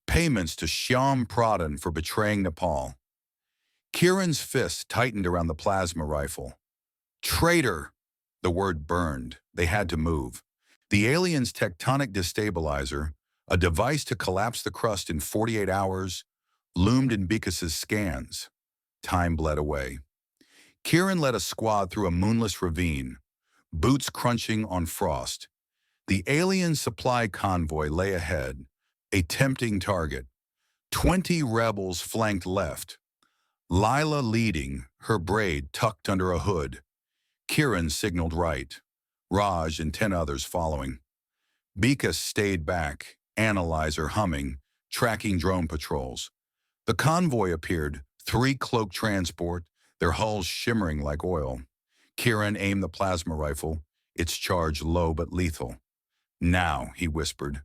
Payments to Shyam Pradhan for betraying Nepal. Kieran's fist tightened around the plasma rifle. "Traitor!" The word burned. They had to move. The alien's tectonic destabilizer, a device to collapse the crust in 48 hours, loomed in Bekas's scans. Time bled away. Kieran led a squad through a moonless ravine, boots crunching on frost. The alien supply convoy lay ahead, a tempting target. 20 rebels flanked left. Lila leading, her braid tucked under a hood. Kieran signaled right, Raj and 10 others following. Bekas stayed back, analyzer humming, tracking drone patrols. The convoy appeared, 3 cloaked transport, their hulls shimmering like oil. Kieran aimed the plasma rifle, its charge low but lethal. "Now," he whispered.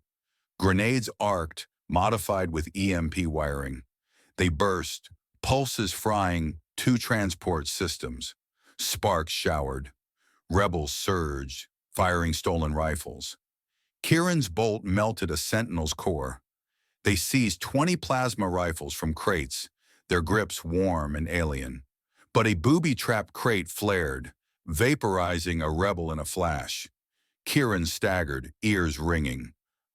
Grenades arced, modified with EMP wiring. They burst, pulses frying 2 transport systems. Sparks showered. Rebels surged, firing stolen rifles. Kieran's bolt melted a sentinel's core. They seized 20 plasma rifles from crates, their grips warm and alien. But a booby-trapped crate flared, vaporizing a rebel in a flash. Kieran staggered, ears ringing.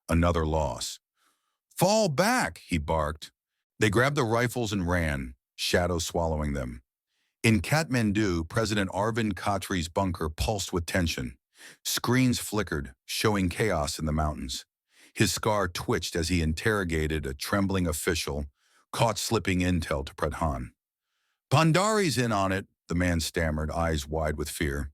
Another loss. "Fall back," he barked. They grabbed the rifles and ran, shadow swallowing them. In Kathmandu, President Arvind Khatri's bunker pulsed with tension. Screens flickered, showing chaos in the mountains. His scar twitched as he interrogated a trembling official, caught slipping intel to Pradhan. "Pandari's in on it," the man stammered, eyes wide with fear.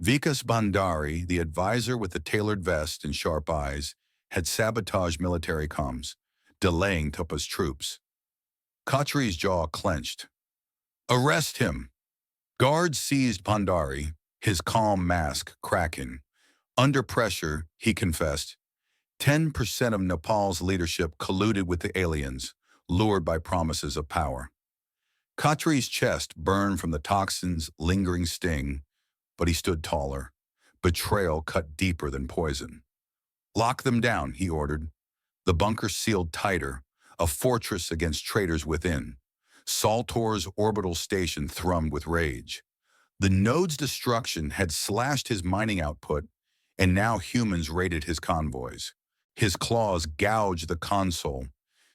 Vikas Bandari, the advisor with the tailored vest and sharp eyes, had sabotaged military comms, delaying Tupa's troops. Khatri's jaw clenched. "Arrest him!" Guards seized Pandari, his calm mask cracking. Under pressure, he confessed, 10% of Nepal's leadership colluded with the aliens, lured by promises of power. Khatri's chest burned from the toxin's lingering sting, but he stood taller. Betrayal cut deeper than poison. "Lock them down," he ordered. The bunker sealed tighter, a fortress against traitors within. Saltor's orbital station thrummed with rage. The node's destruction had slashed his mining output, and now humans raided his convoys. His claws gouged the console,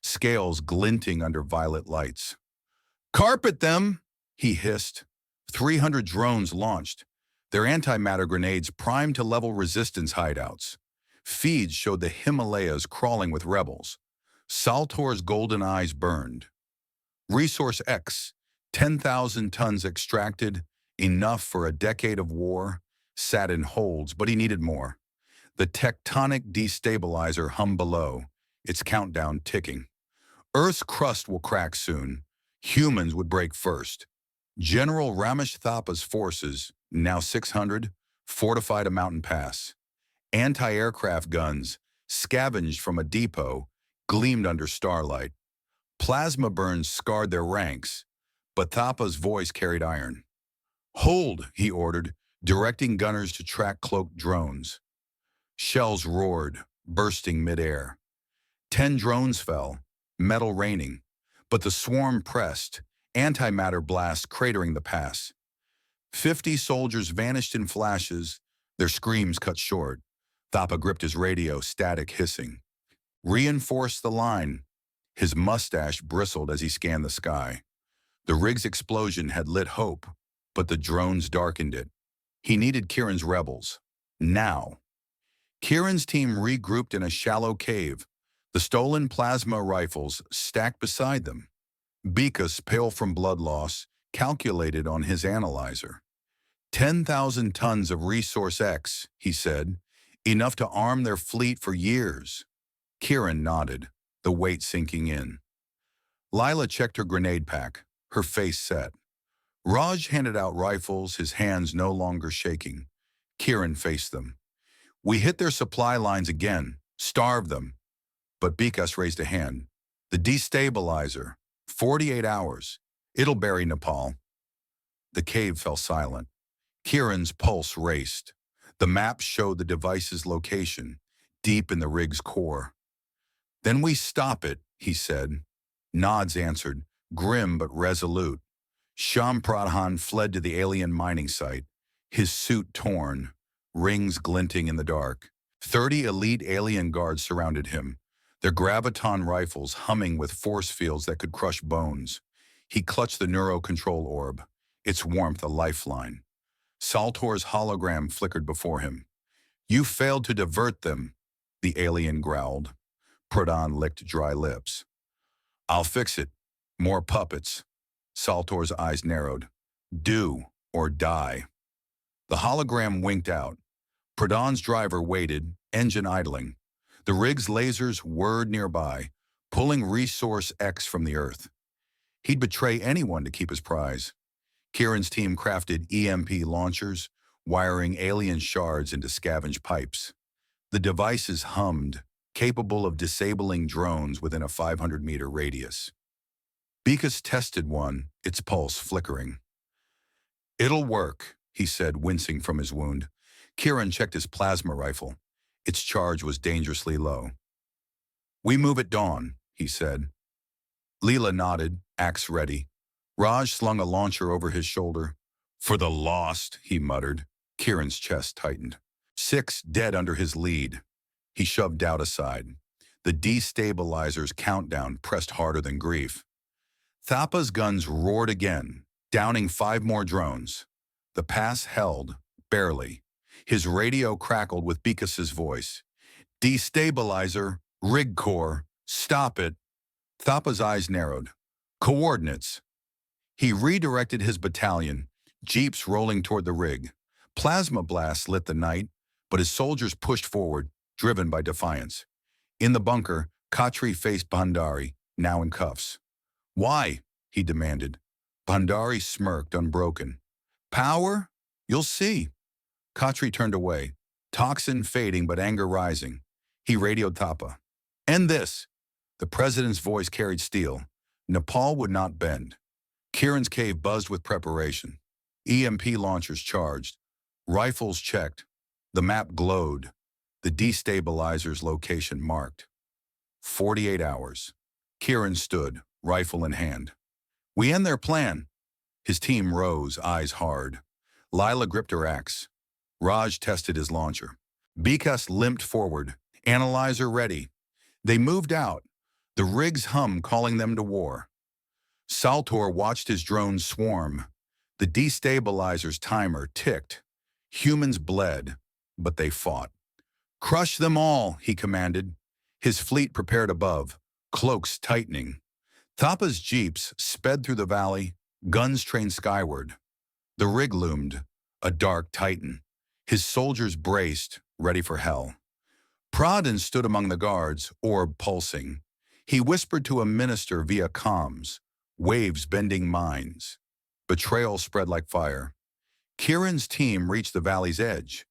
scales glinting under violet lights. "Carpet them!" he hissed. 300 drones launched, their antimatter grenades primed to level resistance hideouts. Feeds showed the Himalayas crawling with rebels. Saltor's golden eyes burned. Resource X, 10,000 tons extracted, enough for a decade of war, sat in holds, but he needed more. The tectonic destabilizer hummed below, its countdown ticking. Earth's crust will crack soon. Humans would break first. General Ramesh Thapa's forces, now 600, fortified a mountain pass. Anti-aircraft guns, scavenged from a depot, gleamed under starlight. Plasma burns scarred their ranks, but Thapa's voice carried iron. "Hold," he ordered, directing gunners to track cloaked drones. Shells roared, bursting midair. 10 drones fell, metal raining, but the swarm pressed, antimatter blasts cratering the pass. 50 soldiers vanished in flashes, their screams cut short. Thapa gripped his radio, static hissing. "Reinforce the line." His mustache bristled as he scanned the sky. The rig's explosion had lit hope, but the drones darkened it. He needed Kiran's rebels. Now. Kiran's team regrouped in a shallow cave, the stolen plasma rifles stacked beside them. Bikas, pale from blood loss, calculated on his analyzer. 10,000 tons of Resource X, he said, enough to arm their fleet for years. Kiran nodded, the weight sinking in. Lila checked her grenade pack, her face set. Raj handed out rifles, his hands no longer shaking. Kiran faced them. "We hit their supply lines again, starved them." But Bikas raised a hand. "The destabilizer, 48 hours. It'll bury Nepal." The cave fell silent. Kiran's pulse raced. The map showed the device's location, deep in the rig's core. "Then we stop it," he said. Nods answered, grim but resolute. Sham Pradhan fled to the alien mining site, his suit torn, rings glinting in the dark. 30 elite alien guards surrounded him, their graviton rifles humming with force fields that could crush bones. He clutched the neurocontrol orb, its warmth a lifeline. Saltor's hologram flickered before him. "You failed to divert them," the alien growled. Pradhan licked dry lips. "I'll fix it. More puppets." Saltor's eyes narrowed. "Do or die." The hologram winked out. Pradhan's driver waited, engine idling. The rig's lasers whirred nearby, pulling Resource X from the Earth. He'd betray anyone to keep his prize. Kiran's team crafted EMP launchers, wiring alien shards into scavenged pipes. The devices hummed, capable of disabling drones within a 500-meter radius. Bikas tested one, its pulse flickering. "It'll work," he said, wincing from his wound. Kiran checked his plasma rifle. Its charge was dangerously low. "We move at dawn," he said. Leela nodded, axe ready. Raj slung a launcher over his shoulder. "For the lost," he muttered. Kiran's chest tightened. 6 dead under his lead. He shoved doubt aside. The destabilizer's countdown pressed harder than grief. Thapa's guns roared again, downing 5 more drones. The pass held, barely. His radio crackled with Bikas's voice. "Destabilizer, rig core, stop it." Thapa's eyes narrowed. "Coordinates." He redirected his battalion, jeeps rolling toward the rig. Plasma blasts lit the night, but his soldiers pushed forward, driven by defiance. In the bunker, Khatri faced Bhandari, now in cuffs. "Why?" he demanded. Bhandari smirked, unbroken. "Power? You'll see." Khatri turned away, toxin fading but anger rising. He radioed Thapa. "End this." The president's voice carried steel. Nepal would not bend. Kieran's cave buzzed with preparation. EMP launchers charged. Rifles checked. The map glowed. The destabilizer's location marked. 48 hours. Kieran stood, rifle in hand. We end their plan. His team rose, eyes hard. Lila gripped her axe. Raj tested his launcher. Bikas limped forward, analyzer ready. They moved out, the rig's hum calling them to war. Saltor watched his drones swarm. The destabilizer's timer ticked. Humans bled, but they fought. Crush them all, he commanded. His fleet prepared above, cloaks tightening. Thapa's jeeps sped through the valley, guns trained skyward. The rig loomed, a dark titan. His soldiers braced, ready for hell. Pradhan stood among the guards, orb pulsing. He whispered to a minister via comms, waves bending minds. Betrayal spread like fire. Kieran's team reached the valley's edge.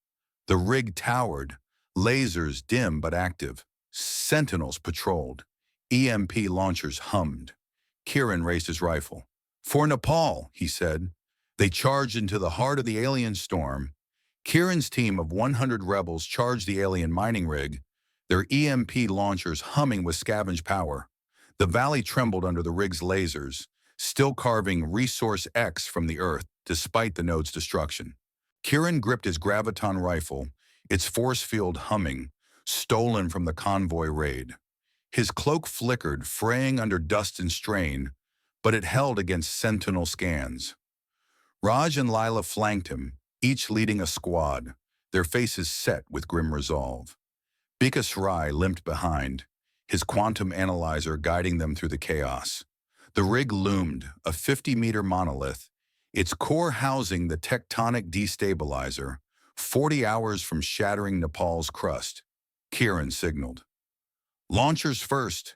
The rig towered, lasers dim but active. Sentinels patrolled. EMP launchers hummed. Kieran raised his rifle. For Nepal, he said. They charged into the heart of the alien storm. Kieran's team of 100 rebels charged the alien mining rig, their EMP launchers humming with scavenged power. The valley trembled under the rig's lasers, still carving Resource X from the earth despite the node's destruction. Kieran gripped his graviton rifle, its force field humming, stolen from the convoy raid. His cloak flickered, fraying under dust and strain, but it held against sentinel scans. Raj and Lila flanked him, each leading a squad, their faces set with grim resolve. Bikas Rai limped behind, his quantum analyzer guiding them through the chaos. The rig loomed, a 50-meter monolith, its core housing the tectonic destabilizer, 40 hours from shattering Nepal's crust. Kieran signaled. Launchers first.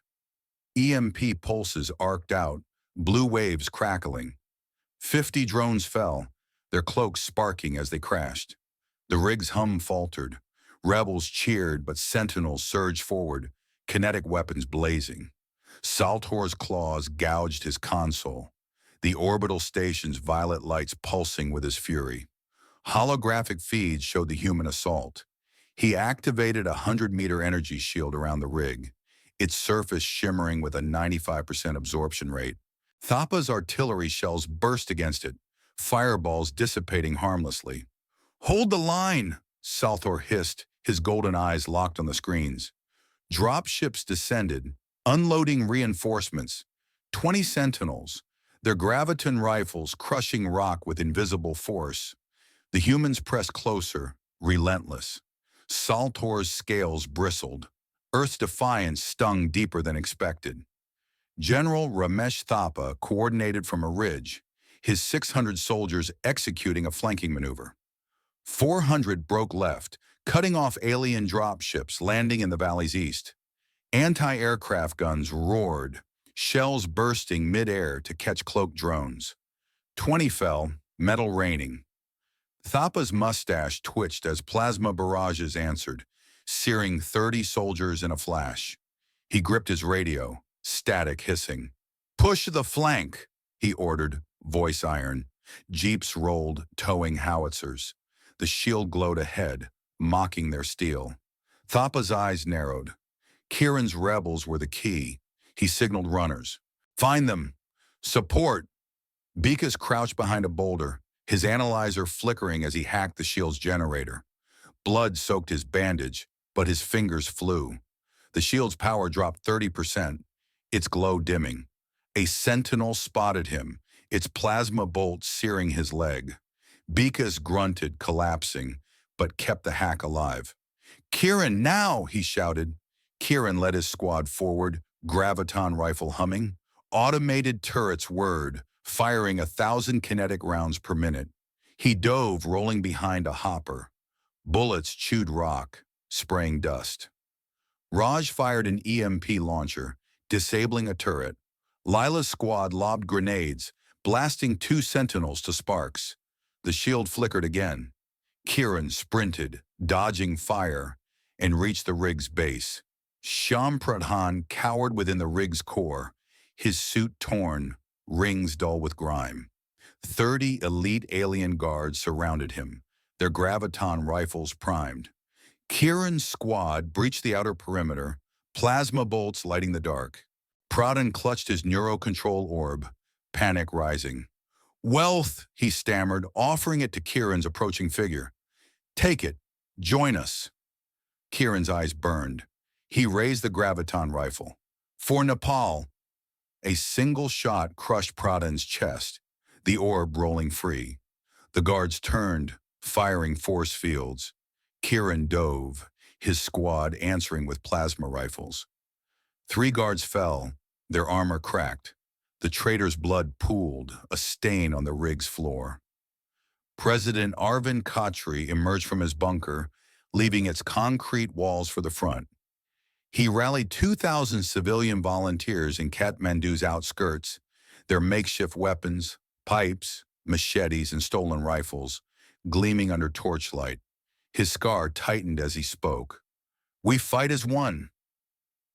EMP pulses arced out, blue waves crackling. 50 drones fell, their cloaks sparking as they crashed. The rig's hum faltered. Rebels cheered, but sentinels surged forward, kinetic weapons blazing. Saltor's claws gouged his console, the orbital station's violet lights pulsing with his fury. Holographic feeds showed the human assault. He activated a 100-meter energy shield around the rig, its surface shimmering with a 95% absorption rate. Thapa's artillery shells burst against it, fireballs dissipating harmlessly. "Hold the line!" Saltor hissed, his golden eyes locked on the screens. Drop ships descended, unloading reinforcements. 20 sentinels, their graviton rifles crushing rock with invisible force. The humans pressed closer, relentless. Saltor's scales bristled. Earth's defiance stung deeper than expected. General Ramesh Thapa coordinated from a ridge, his 600 soldiers executing a flanking maneuver. 400 broke left, cutting off alien dropships landing in the valley's east. Anti-aircraft guns roared, shells bursting mid-air to catch cloaked drones. 20 fell, metal raining. Thapa's mustache twitched as plasma barrages answered, searing 30 soldiers in a flash. He gripped his radio, static hissing. "Push the flank," he ordered, voice iron. Jeeps rolled, towing howitzers. The shield glowed ahead, mocking their steel. Thapa's eyes narrowed. Kieran's rebels were the key. He signaled runners. "Find them! Support!" Bikas crouched behind a boulder, his analyzer flickering as he hacked the shield's generator. Blood soaked his bandage, but his fingers flew. The shield's power dropped 30%, its glow dimming. A sentinel spotted him, its plasma bolt searing his leg. Bikas grunted, collapsing, but kept the hack alive. "Kieran, now!" he shouted. Kieran led his squad forward, graviton rifle humming. Automated turrets whirred, firing 1,000 kinetic rounds per minute. He dove, rolling behind a hopper. Bullets chewed rock, spraying dust. Raj fired an EMP launcher, disabling a turret. Lila's squad lobbed grenades, blasting 2 sentinels to sparks. The shield flickered again. Kieran sprinted, dodging fire, and reached the rig's base. Pradhan cowered within the rig's core, his suit torn, rings dull with grime. 30 elite alien guards surrounded him, their graviton rifles primed. Kieran's squad breached the outer perimeter, plasma bolts lighting the dark. Pradhan clutched his neurocontrol orb, panic rising. "Wealth," he stammered, offering it to Kieran's approaching figure. "Take it. Join us." Kieran's eyes burned. He raised the graviton rifle. "For Nepal." A single shot crushed Pradhan's chest, the orb rolling free. The guards turned, firing force fields. Kieran dove, his squad answering with plasma rifles. 3 guards fell, their armor cracked. The traitor's blood pooled, a stain on the rig's floor. President Arvind Khatri emerged from his bunker, leaving its concrete walls for the front. He rallied 2,000 civilian volunteers in Kathmandu's outskirts, their makeshift weapons, pipes, machetes, and stolen rifles, gleaming under torchlight. His scar tightened as he spoke. "We fight as one."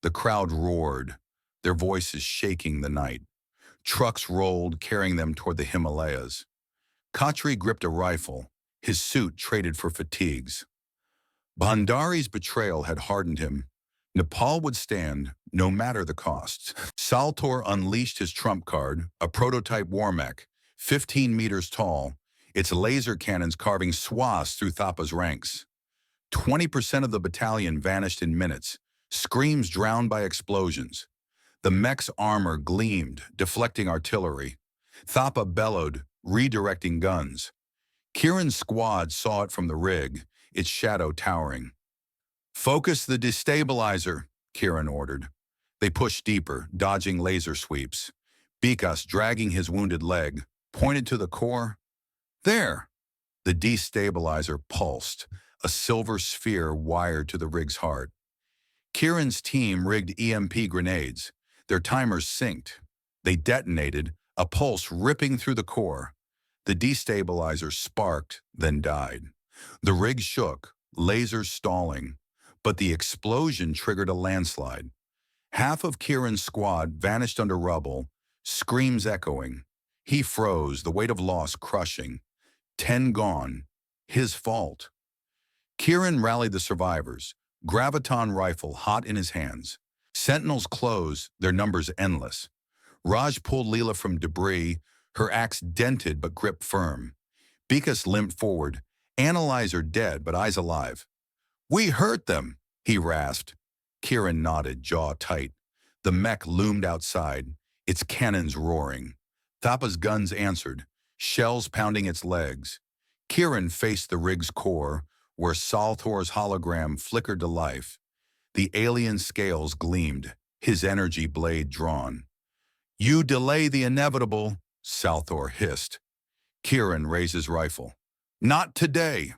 The crowd roared, their voices shaking the night. Trucks rolled, carrying them toward the Himalayas. Khatri gripped a rifle, his suit traded for fatigues. Bhandari's betrayal had hardened him. Nepal would stand, no matter the costs. Saltor unleashed his trump card, a prototype war mech, 15 meters tall, its laser cannons carving swaths through Thapa's ranks. 20% of the battalion vanished in minutes, screams drowned by explosions. The mech's armor gleamed, deflecting artillery. Thapa bellowed, redirecting guns. Kieran's squad saw it from the rig, its shadow towering. "Focus the destabilizer," Kieran ordered. They pushed deeper, dodging laser sweeps. Bikas, dragging his wounded leg, pointed to the core. "There!" The destabilizer pulsed, a silver sphere wired to the rig's heart. Kieran's team rigged EMP grenades. Their timers synced. They detonated, a pulse ripping through the core. The destabilizer sparked, then died. The rig shook, lasers stalling, but the explosion triggered a landslide. Half of Kieran's squad vanished under rubble, screams echoing. He froze, the weight of loss crushing. 10 gone. His fault. Kieran rallied the survivors, graviton rifle hot in his hands. Sentinels close, their numbers endless. Raj pulled Leela from debris, her axe dented but grip firm. Bikas limped forward, analyzer dead but eyes alive. "We hurt them," he rasped. Kieran nodded, jaw tight. The mech loomed outside, its cannons roaring. Thapa's guns answered, shells pounding its legs. Kieran faced the rig's core, where Saltor's hologram flickered to life. The alien scales gleamed, his energy blade drawn. "You delay the inevitable," Saltor hissed. Kieran raised his rifle. "Not today."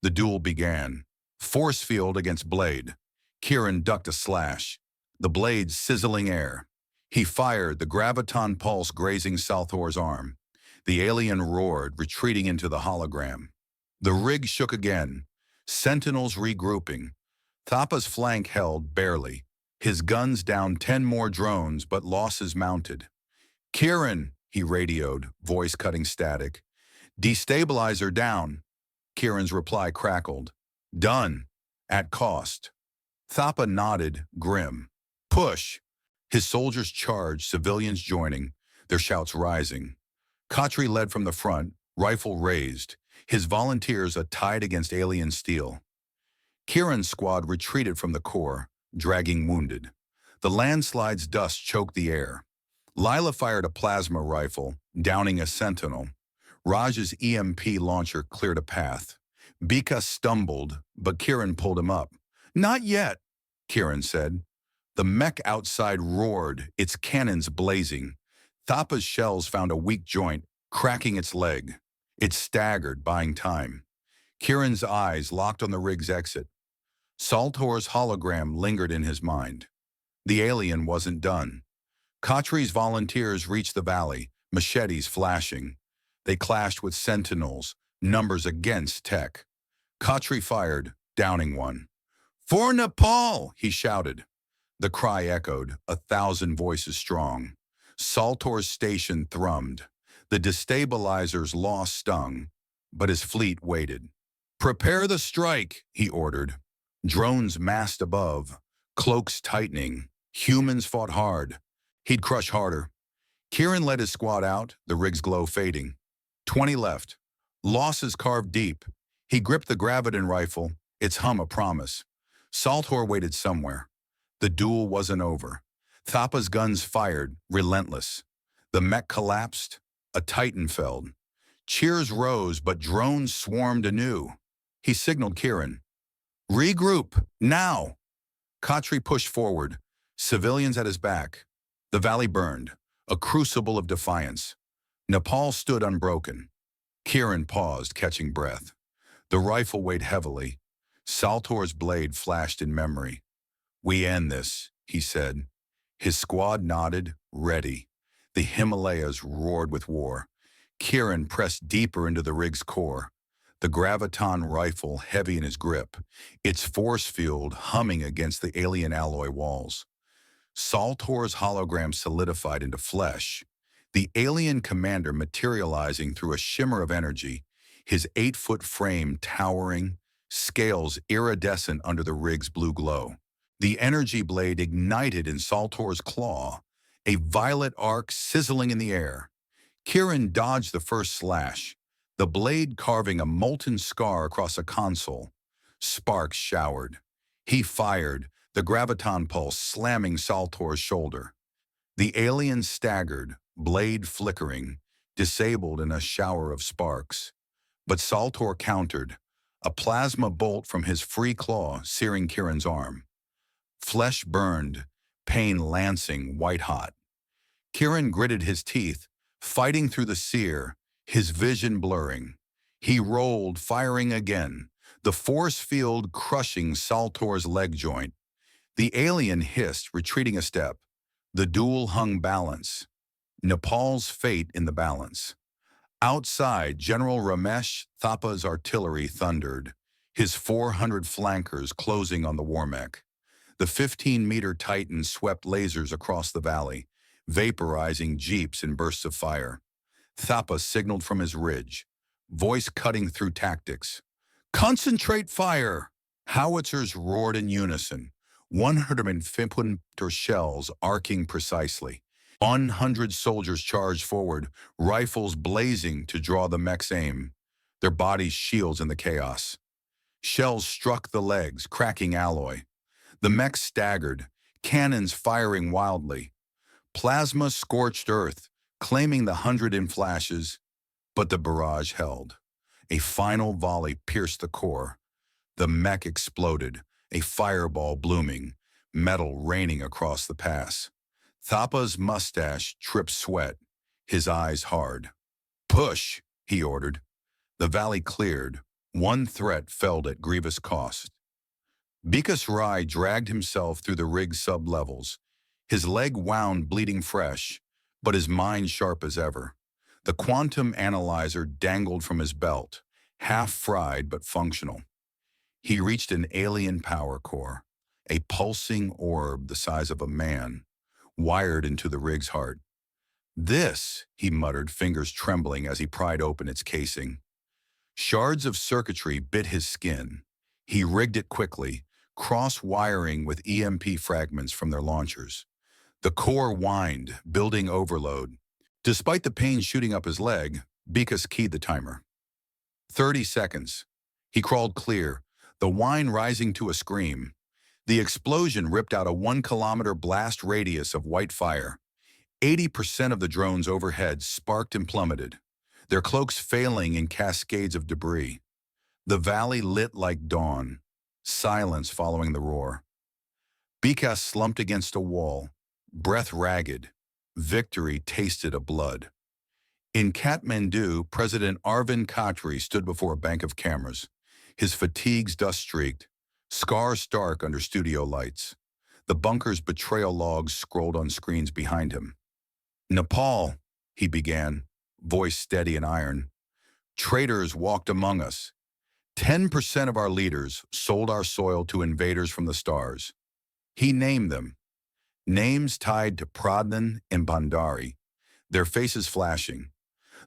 The duel began. Force field against blade. Kieran ducked a slash, the blade sizzling air. He fired, the graviton pulse grazing Saltor's arm. The alien roared, retreating into the hologram. The rig shook again, sentinels regrouping. Thapa's flank held barely. His guns downed 10 more drones, but losses mounted. "Kieran," he radioed, voice cutting static. "Destabilizer down." Kieran's reply crackled. "Done. At cost." Thapa nodded, grim. "Push." His soldiers charged, civilians joining, their shouts rising. Khatri led from the front, rifle raised, his volunteers a tide against alien steel. Kieran's squad retreated from the core, dragging wounded. The landslide's dust choked the air. Lila fired a plasma rifle, downing a sentinel. Raj's EMP launcher cleared a path. Bikas stumbled, but Kieran pulled him up. "Not yet," Kieran said. The mech outside roared, its cannons blazing. Thapa's shells found a weak joint, cracking its leg. It staggered, buying time. Kieran's eyes locked on the rig's exit. Saltor's hologram lingered in his mind. The alien wasn't done. Khatri's volunteers reached the valley, machetes flashing. They clashed with sentinels, numbers against tech. Khatri fired, downing one. "For Nepal!" he shouted. The cry echoed, 1,000 voices strong. Saltor's station thrummed. The destabilizer's loss stung, but his fleet waited. "Prepare the strike," he ordered. Drones massed above, cloaks tightening. Humans fought hard. He'd crush harder. Kieran led his squad out, the rig's glow fading. 20 left. Losses carved deep. He gripped the Graviton rifle, its hum a promise. Saltor waited somewhere. The duel wasn't over. Thapa's guns fired, relentless. The mech collapsed. A Titan felled. Cheers rose, but drones swarmed anew. He signaled Kieran. "Regroup, now!" Khatri pushed forward, civilians at his back. The valley burned, a crucible of defiance. Nepal stood unbroken. Kieran paused, catching breath. The rifle weighed heavily. Saltor's blade flashed in memory. "We end this," he said. His squad nodded, ready. The Himalayas roared with war. Kieran pressed deeper into the rig's core. The Graviton rifle heavy in his grip, its force field humming against the alien alloy walls. Saltor's hologram solidified into flesh, the alien commander materializing through a shimmer of energy, his 8-foot frame towering, scales iridescent under the rig's blue glow. The energy blade ignited in Saltor's claw, a violet arc sizzling in the air. Kieran dodged the first slash, the blade carving a molten scar across a console. Sparks showered. He fired, the Graviton pulse slamming Saltor's shoulder. The alien staggered, blade flickering, disabled in a shower of sparks. But Saltor countered, a plasma bolt from his free claw searing Kieran's arm. Flesh burned, pain lancing white-hot. Kieran gritted his teeth, fighting through the sear, his vision blurring. He rolled, firing again, the force field crushing Saltor's leg joint. The alien hissed, retreating a step. The duel hung balance. Nepal's fate in the balance. Outside, General Ramesh Thapa's artillery thundered, his 400 flankers closing on the war mech. The 15-meter Titan swept lasers across the valley, vaporizing jeeps in bursts of fire. Thapa signaled from his ridge, voice cutting through tactics. "Concentrate fire!" Howitzers roared in unison, 150 shells arcing precisely. 100 soldiers charged forward, rifles blazing to draw the mech's aim, their bodies shields in the chaos. Shells struck the legs, cracking alloy. The mech staggered, cannons firing wildly. Plasma scorched earth, claiming the 100 in flashes, but the barrage held. A final volley pierced the core. The mech exploded, a fireball blooming, metal raining across the pass. Thapa's mustache dripped sweat, his eyes hard. "Push," he ordered. The valley cleared. One threat felled at grievous cost. Bikas Rai dragged himself through the rig's sub-levels, his leg wound bleeding fresh, but his mind sharp as ever. The quantum analyzer dangled from his belt, half-fried but functional. He reached an alien power core, a pulsing orb the size of a man, wired into the rig's heart. "This," he muttered, fingers trembling as he pried open its casing. Shards of circuitry bit his skin. He rigged it quickly, cross-wiring with EMP fragments from their launchers. The core whined, building overload. Despite the pain shooting up his leg, Bikas keyed the timer. 30 seconds. He crawled clear, the whine rising to a scream. The explosion ripped out a 1-kilometer blast radius of white fire. 80% of the drones overhead sparked and plummeted, their cloaks failing in cascades of debris. The valley lit like dawn, silence following the roar. Bikas slumped against a wall, breath ragged. Victory tasted of blood. In Kathmandu, President Arvind Khatri stood before a bank of cameras, his fatigues dust-streaked, scars stark under studio lights. The bunker's betrayal logs scrolled on screens behind him. "Nepal," he began, voice steady and iron. "Traitors walked among us. 10% of our leaders sold our soil to invaders from the stars." He named them. Names tied to Pradhan and Bandari, their faces flashing.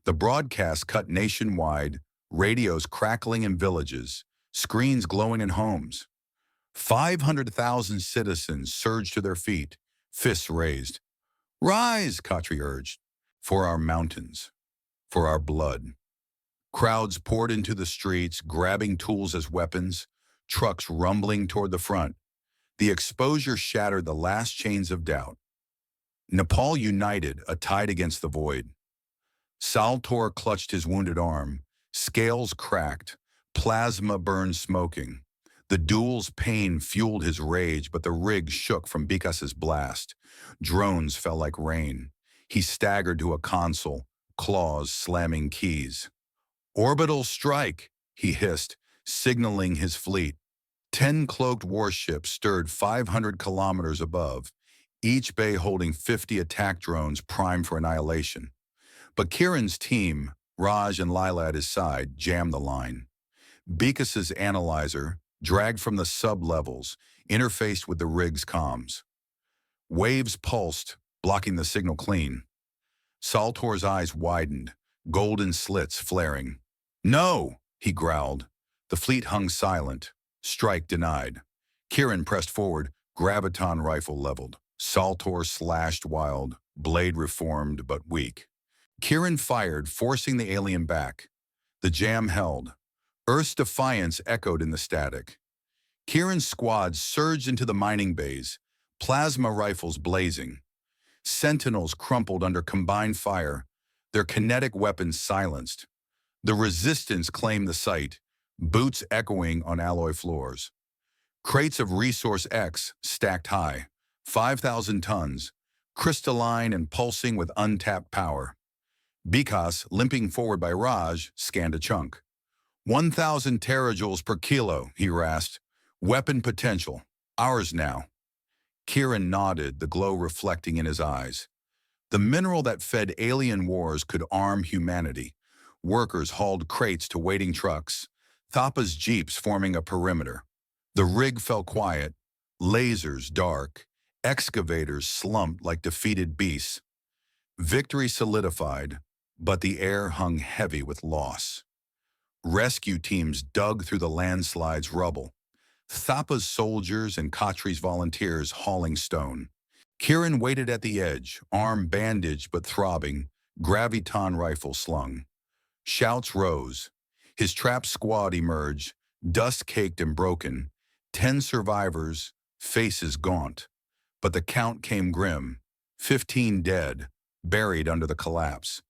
The broadcast cut nationwide, radios crackling in villages, screens glowing in homes. 500,000 citizens surged to their feet, fists raised. Rise, Khatri urged, for our mountains, for our blood. Crowds poured into the streets, grabbing tools as weapons, trucks rumbling toward the front. The exposure shattered the last chains of doubt. Nepal united, a tide against the void. Saltor clutched his wounded arm, scales cracked, plasma burned smoking. The duel's pain fueled his rage, but the rig shook from Bikas's blast. Drones fell like rain. He staggered to a console, claws slamming keys. Orbital strike, he hissed, signaling his fleet. 10 cloaked warships stirred 500 kilometers above, each bay holding 50 attack drones primed for annihilation. But Kiran's team, Raj and Lila at his side, jammed the line. Bikas's analyzer, dragged from the sub-levels, interfaced with the rig's comms. Waves pulsed, blocking the signal clean. Saltor's eyes widened, golden slits flaring. No, he growled. The fleet hung silent. Strike denied. Kiran pressed forward, graviton rifle leveled. Saltor slashed wild, blade reformed but weak. Kiran fired, forcing the alien back. The jam held. Earth's defiance echoed in the static. Kiran's squad surged into the mining bays, plasma rifles blazing. Sentinels crumpled under combined fire, their kinetic weapons silenced. The resistance claimed the site, boots echoing on alloy floors. Crates of Resource X stacked high, 5,000 tons, crystalline and pulsing with untapped power. Bikas, limping forward by Raj, scanned a chunk. 1,000 terajoules per kilo, he rasped. Weapon potential. Ours now. Kiran nodded, the glow reflecting in his eyes. The mineral that fed alien wars could arm humanity. Workers hauled crates to waiting trucks, Thapa's jeeps forming a perimeter. The rig fell quiet, lasers dark, excavators slumped like defeated beasts. Victory solidified, but the air hung heavy with loss. Rescue teams dug through the landslide's rubble. Thapa's soldiers and Khatri's volunteers hauling stone. Kiran waited at the edge, arm bandaged but throbbing, graviton rifle slung. Shouts rose. His trapped squad emerged, dust-caked and broken. 10 survivors, faces gaunt. But the count came grim. 15 dead, buried under the collapse.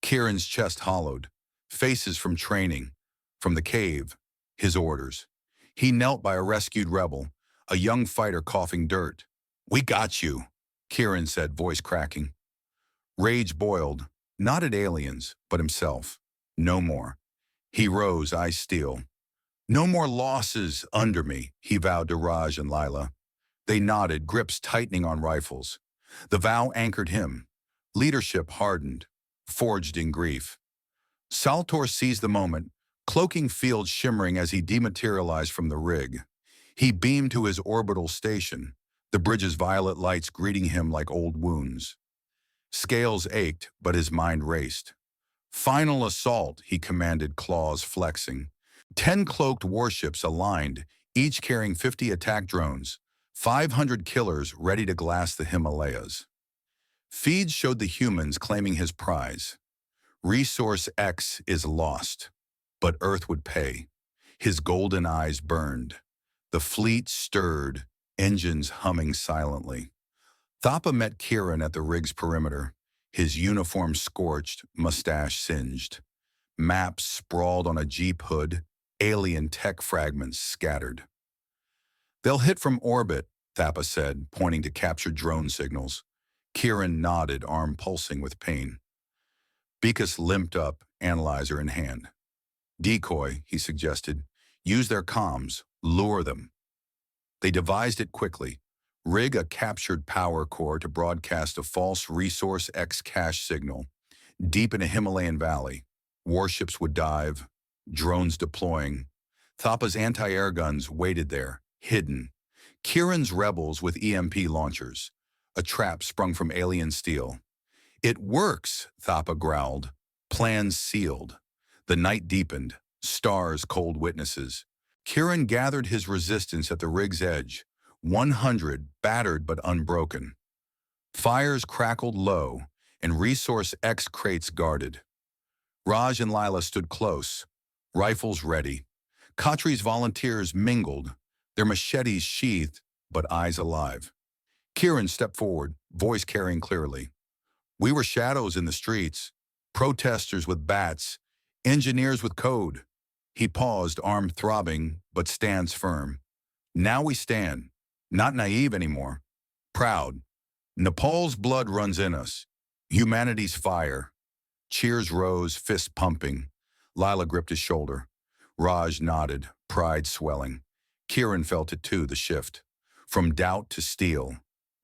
Kiran's chest hollowed. Faces from training, from the cave, his orders. He knelt by a rescued rebel, a young fighter coughing dirt. "We got you," Kiran said, voice cracking. Rage boiled, not at aliens, but himself. No more. He rose, eyes steel. "No more losses under me," he vowed to Raj and Lila. They nodded, grips tightening on rifles. The vow anchored him. Leadership hardened, forged in grief. Saltor seized the moment, cloaking fields shimmering as he dematerialized from the rig. He beamed to his orbital station, the bridge's violet lights greeting him like old wounds. Scales ached, but his mind raced. "Final assault," he commanded, claws flexing. 10 cloaked warships aligned, each carrying 50 attack drones, 500 killers ready to glass the Himalayas. Feeds showed the humans claiming his prize. Resource X is lost, but Earth would pay. His golden eyes burned. The fleet stirred, engines humming silently. Thapa met Kiran at the rig's perimeter, his uniform scorched, mustache singed. Maps sprawled on a jeep hood, alien tech fragments scattered. "They'll hit from orbit," Thapa said, pointing to captured drone signals. Kiran nodded, arm pulsing with pain. Bikas limped up, analyzer in hand. "Decoy," he suggested. "Use their comms, lure them." They devised it quickly. Rig a captured power core to broadcast a false Resource X cache signal. Deep in a Himalayan valley, warships would dive, drones deploying. Thapa's anti-air guns waited there, hidden. Kiran's rebels with EMP launchers. a trap sprung from alien steel. "It works," Thapa growled. "Plans sealed." The night deepened, stars cold witnesses. Kieran gathered his resistance at the rig's edge, 100 battered but unbroken. Fires crackled low, and Resource X crates guarded. Raj and Lila stood close, rifles ready. Khatri's volunteers mingled, their machetes sheathed, but eyes alive. Kieran stepped forward, voice carrying clearly. "We were shadows in the streets, protesters with bats, engineers with code." He paused, arm throbbing, but stance firm. "Now we stand, not naive anymore, proud. Nepal's blood runs in us, humanity's fire." Cheers rose, fist pumping. Lila gripped his shoulder. Raj nodded, pride swelling. Kieran felt it too, the shift. From doubt to steel.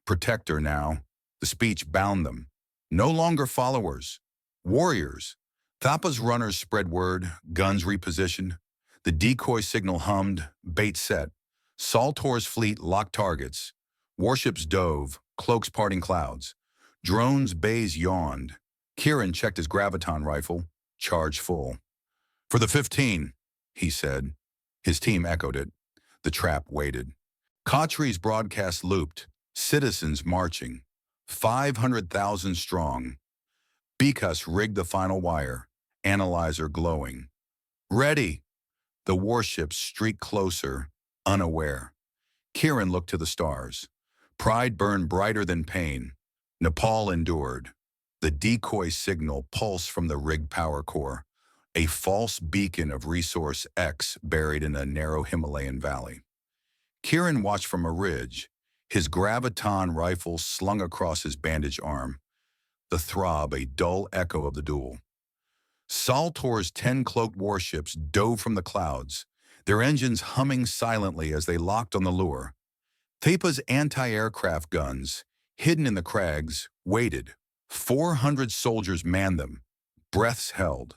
Protector now. The speech bound them. No longer followers. Warriors. Thapa's runners spread word, guns repositioned. The decoy signal hummed, bait set. Saltor's fleet locked targets. Warships dove, cloaks parting clouds. Drones' bays yawned. Kieran checked his graviton rifle, charge full. "For the 15, he said. His team echoed it. The trap waited. Khatri's broadcast looped, citizens marching, 500,000 strong. Bikas rigged the final wire, analyzer glowing. "Ready!" The warships streaked closer, unaware. Kieran looked to the stars. Pride burned brighter than pain. Nepal endured. The decoy signal pulsed from the rig power core, a false beacon of Resource X buried in a narrow Himalayan valley. Kieran watched from a ridge, his graviton rifle slung across his bandaged arm, the throb a dull echo of the duel. Saltor's 10 cloaked warships dove from the clouds, their engines humming silently as they locked on the lure. Thapa's anti-aircraft guns, hidden in the crags, waited. 400 soldiers manned them, breaths held.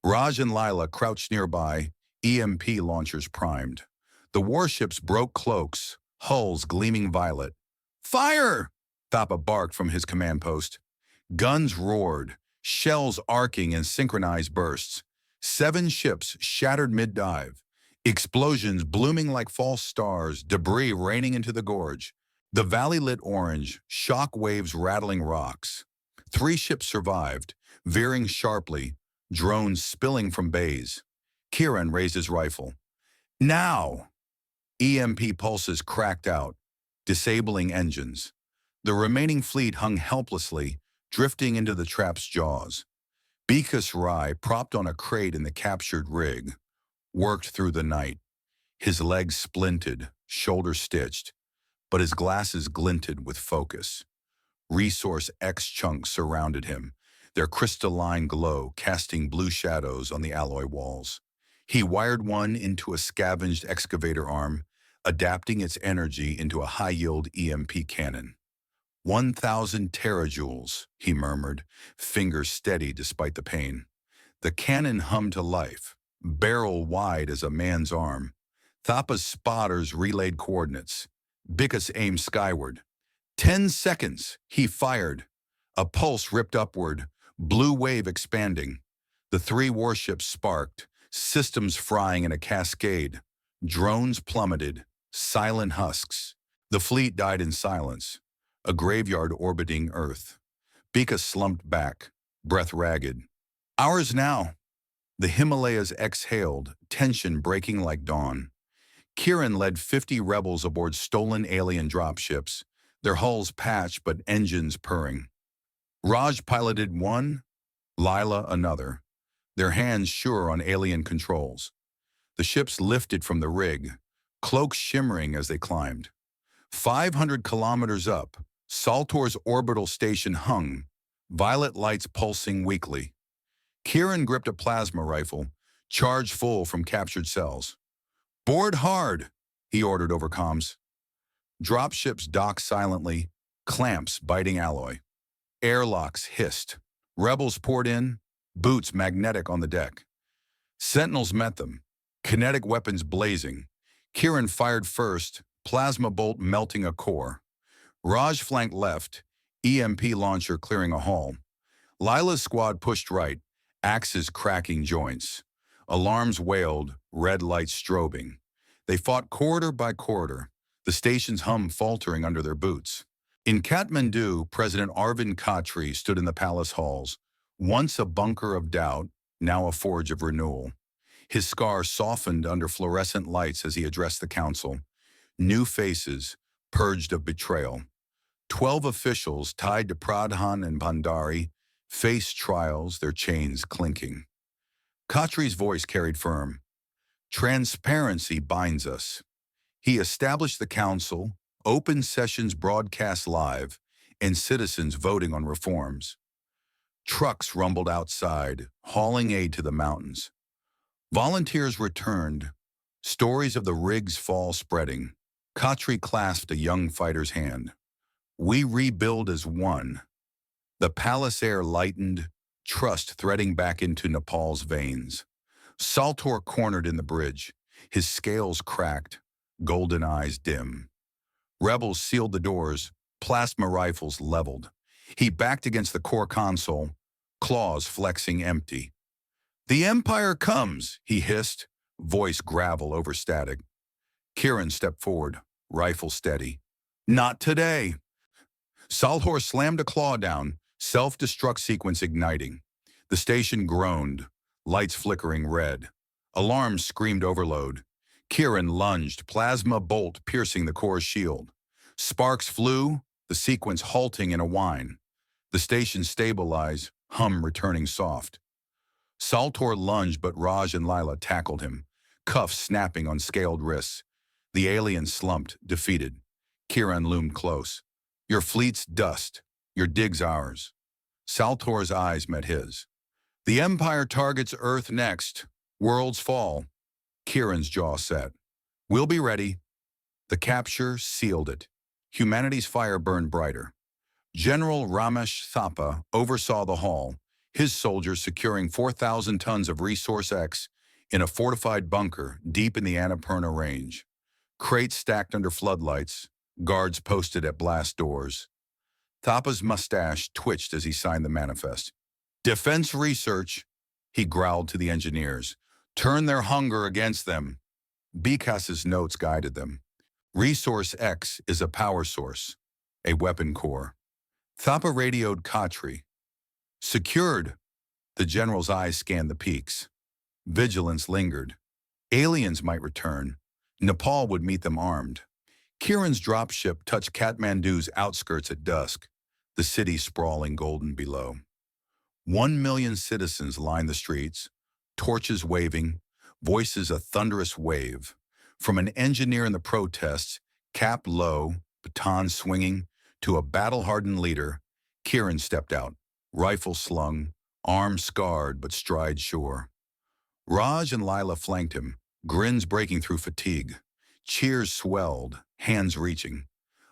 Raj and Lila crouched nearby, EMP launchers primed. The warships broke cloaks, hulls gleaming violet. "Fire!" Thapa barked from his command post. Guns roared, shells arcing in synchronized bursts. 7 ships shattered mid-dive, explosions blooming like false stars, debris raining into the gorge. The valley lit orange, shock waves rattling rocks. 3 ships survived, veering sharply, drones spilling from bays. Kieran raised his rifle. "Now!" EMP pulses cracked out, disabling engines. The remaining fleet hung helplessly, drifting into the trap's jaws. Bikas Rai, propped on a crate in the captured rig, worked through the night. His legs splinted, shoulders stitched, but his glasses glinted with focus. Resource X chunks surrounded him, their crystalline glow casting blue shadows on the alloy walls. He wired one into a scavenged excavator arm, adapting its energy into a high-yield EMP cannon. 1,000 terajoules, he murmured, fingers steady despite the pain. The cannon hummed to life, barrel wide as a man's arm. Thapa's spotters relayed coordinates. Bikas aimed skyward. 10 seconds, he fired. A pulse ripped upward, blue wave expanding. The 3 warships sparked, systems frying in a cascade. Drones plummeted, silent husks. The fleet died in silence, a graveyard orbiting Earth. Bikas slumped back, breath ragged. "Ours now." The Himalayas exhaled, tension breaking like dawn. Kieran led 50 rebels aboard stolen alien dropships, their hulls patched but engines purring. Raj piloted one, Lila another, their hands sure on alien controls. The ships lifted from the rig, cloaks shimmering as they climbed. 500 kilometers up, Saltor's orbital station hung, violet lights pulsing weakly. Kieran gripped a plasma rifle, charged full from captured cells. "Board hard," he ordered over comms. Dropships docked silently, clamps biting alloy. Airlocks hissed. Rebels poured in, boots magnetic on the deck. Sentinels met them, kinetic weapons blazing. Kieran fired first, plasma bolt melting a core. Raj flanked left, EMP launcher clearing a hall. Lila's squad pushed right, axes cracking joints. Alarms wailed, red lights strobing. They fought corridor by corridor, the station's hum faltering under their boots. In Kathmandu, President Arvind Khatri stood in the palace halls, once a bunker of doubt, now a forge of renewal. His scar softened under fluorescent lights as he addressed the council. New faces, purged of betrayal. 12 officials tied to Pradhan and Bhandari faced trials, their chains clinking. Khatri's voice carried firm. Transparency binds us. He established the council, open sessions broadcast live, and citizens voting on reforms. Trucks rumbled outside, hauling aid to the mountains. Volunteers returned, stories of the rig's fall spreading. Khatri clasped a young fighter's hand. We rebuild as one. The palace air lightened, trust threading back into Nepal's veins. Saltor cornered in the bridge, his scales cracked, golden eyes dim. Rebels sealed the doors, plasma rifles leveled. He backed against the core console, claws flexing empty. The Empire comes, he hissed, voice gravel over static. Kiran stepped forward, rifle steady. Not today. Saltor slammed a claw down, self-destruct sequence igniting. The station groaned, lights flickering red. Alarms screamed overload. Kiran lunged, plasma bolt piercing the core's shield. Sparks flew, the sequence halting in a whine. The station stabilized, hum returning soft. Saltor lunged, but Raj and Lila tackled him, cuffs snapping on scaled wrists. The alien slumped, defeated. Kiran loomed close. Your fleet's dust, your dig's ours. Saltor's eyes met his. The Empire targets Earth next. Worlds fall. Kiran's jaw set. We'll be ready. The capture sealed it. Humanity's fire burned brighter. General Ramesh Thapa oversaw the haul, his soldiers securing 4,000 tons of Resource X in a fortified bunker deep in the Annapurna Range. Crates stacked under floodlights, guards posted at blast doors. Thapa's mustache twitched as he signed the manifest. Defense research, he growled to the engineers. Turn their hunger against them. Bikas's notes guided them. Resource X is a power source, a weapon core. Thapa radioed Khatri. Secured. The general's eyes scanned the peaks. Vigilance lingered. Aliens might return. Nepal would meet them armed. Kiran's dropship touched Kathmandu's outskirts at dusk, the city sprawling golden below. 1 million citizens lined the streets, torches waving, voices a thunderous wave. From an engineer in the protests, cap low, baton swinging, to a battle-hardened leader, Kiran stepped out, rifle slung, arm scarred but stride sure. Raj and Lila flanked him, grins breaking through fatigue. Cheers swelled, hands reaching.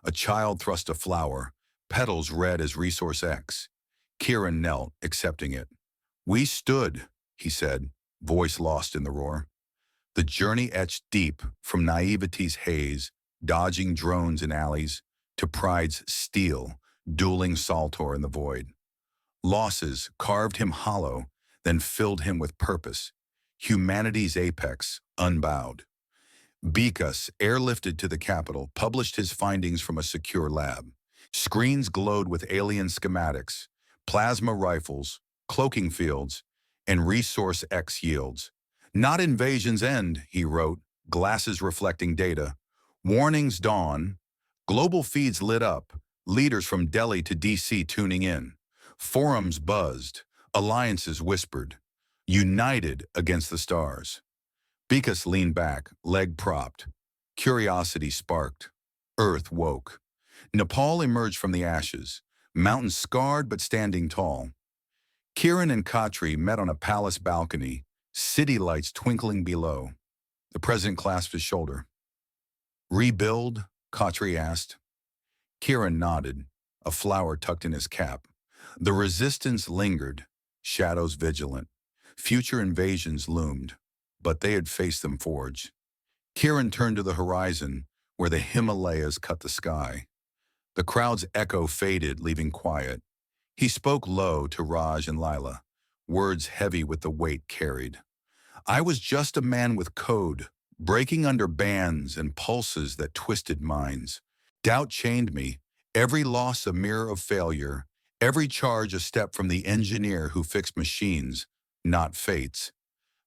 A child thrust a flower, petals red as Resource X. Kiran knelt, accepting it. We stood, he said, voice lost in the roar. The journey etched deep from naivety's haze, dodging drones in alleys, to pride's steel, dueling Saltor in the void. Losses carved him hollow, then filled him with purpose. Humanity's apex, unbowed. Bikas, airlifted to the capital, published his findings from a secure lab. Screens glowed with alien schematics, plasma rifles, cloaking fields, and Resource X yields. Not invasion's end, he wrote, glasses reflecting data. Warnings dawn. Global feeds lit up, leaders from Delhi to DC tuning in. Forums buzzed, alliances whispered. United against the stars. Bikas leaned back, leg propped. Curiosity sparked. Earth woke. Nepal emerged from the ashes, mountains scarred but standing tall. Kiran and Khatri met on a palace balcony, city lights twinkling below. The president clasped his shoulder. Rebuild? Khatri asked. Kiran nodded, a flower tucked in his cap. The resistance lingered, shadows vigilant. Future invasions loomed, but they had faced them forged. Kiran turned to the horizon, where the Himalayas cut the sky. The crowd's echo faded, leaving quiet. He spoke low to Raj and Lila, words heavy with the weight carried. I was just a man with code, breaking under bands and pulses that twisted minds. Doubt chained me, every loss a mirror of failure, every charge a step from the engineer who fixed machines, not fates.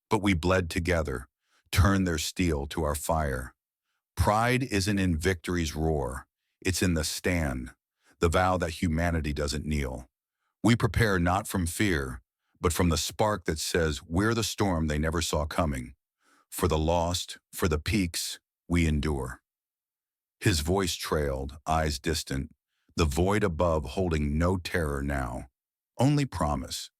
But we bled together, turned their steel to our fire. Pride isn't in victory's roar, it's in the stand, the vow that humanity doesn't kneel. We prepare not from fear, but from the spark that says we're the storm they never saw coming. For the lost, for the peaks, we endure. His voice trailed, eyes distant, the void above holding no terror now, only promise.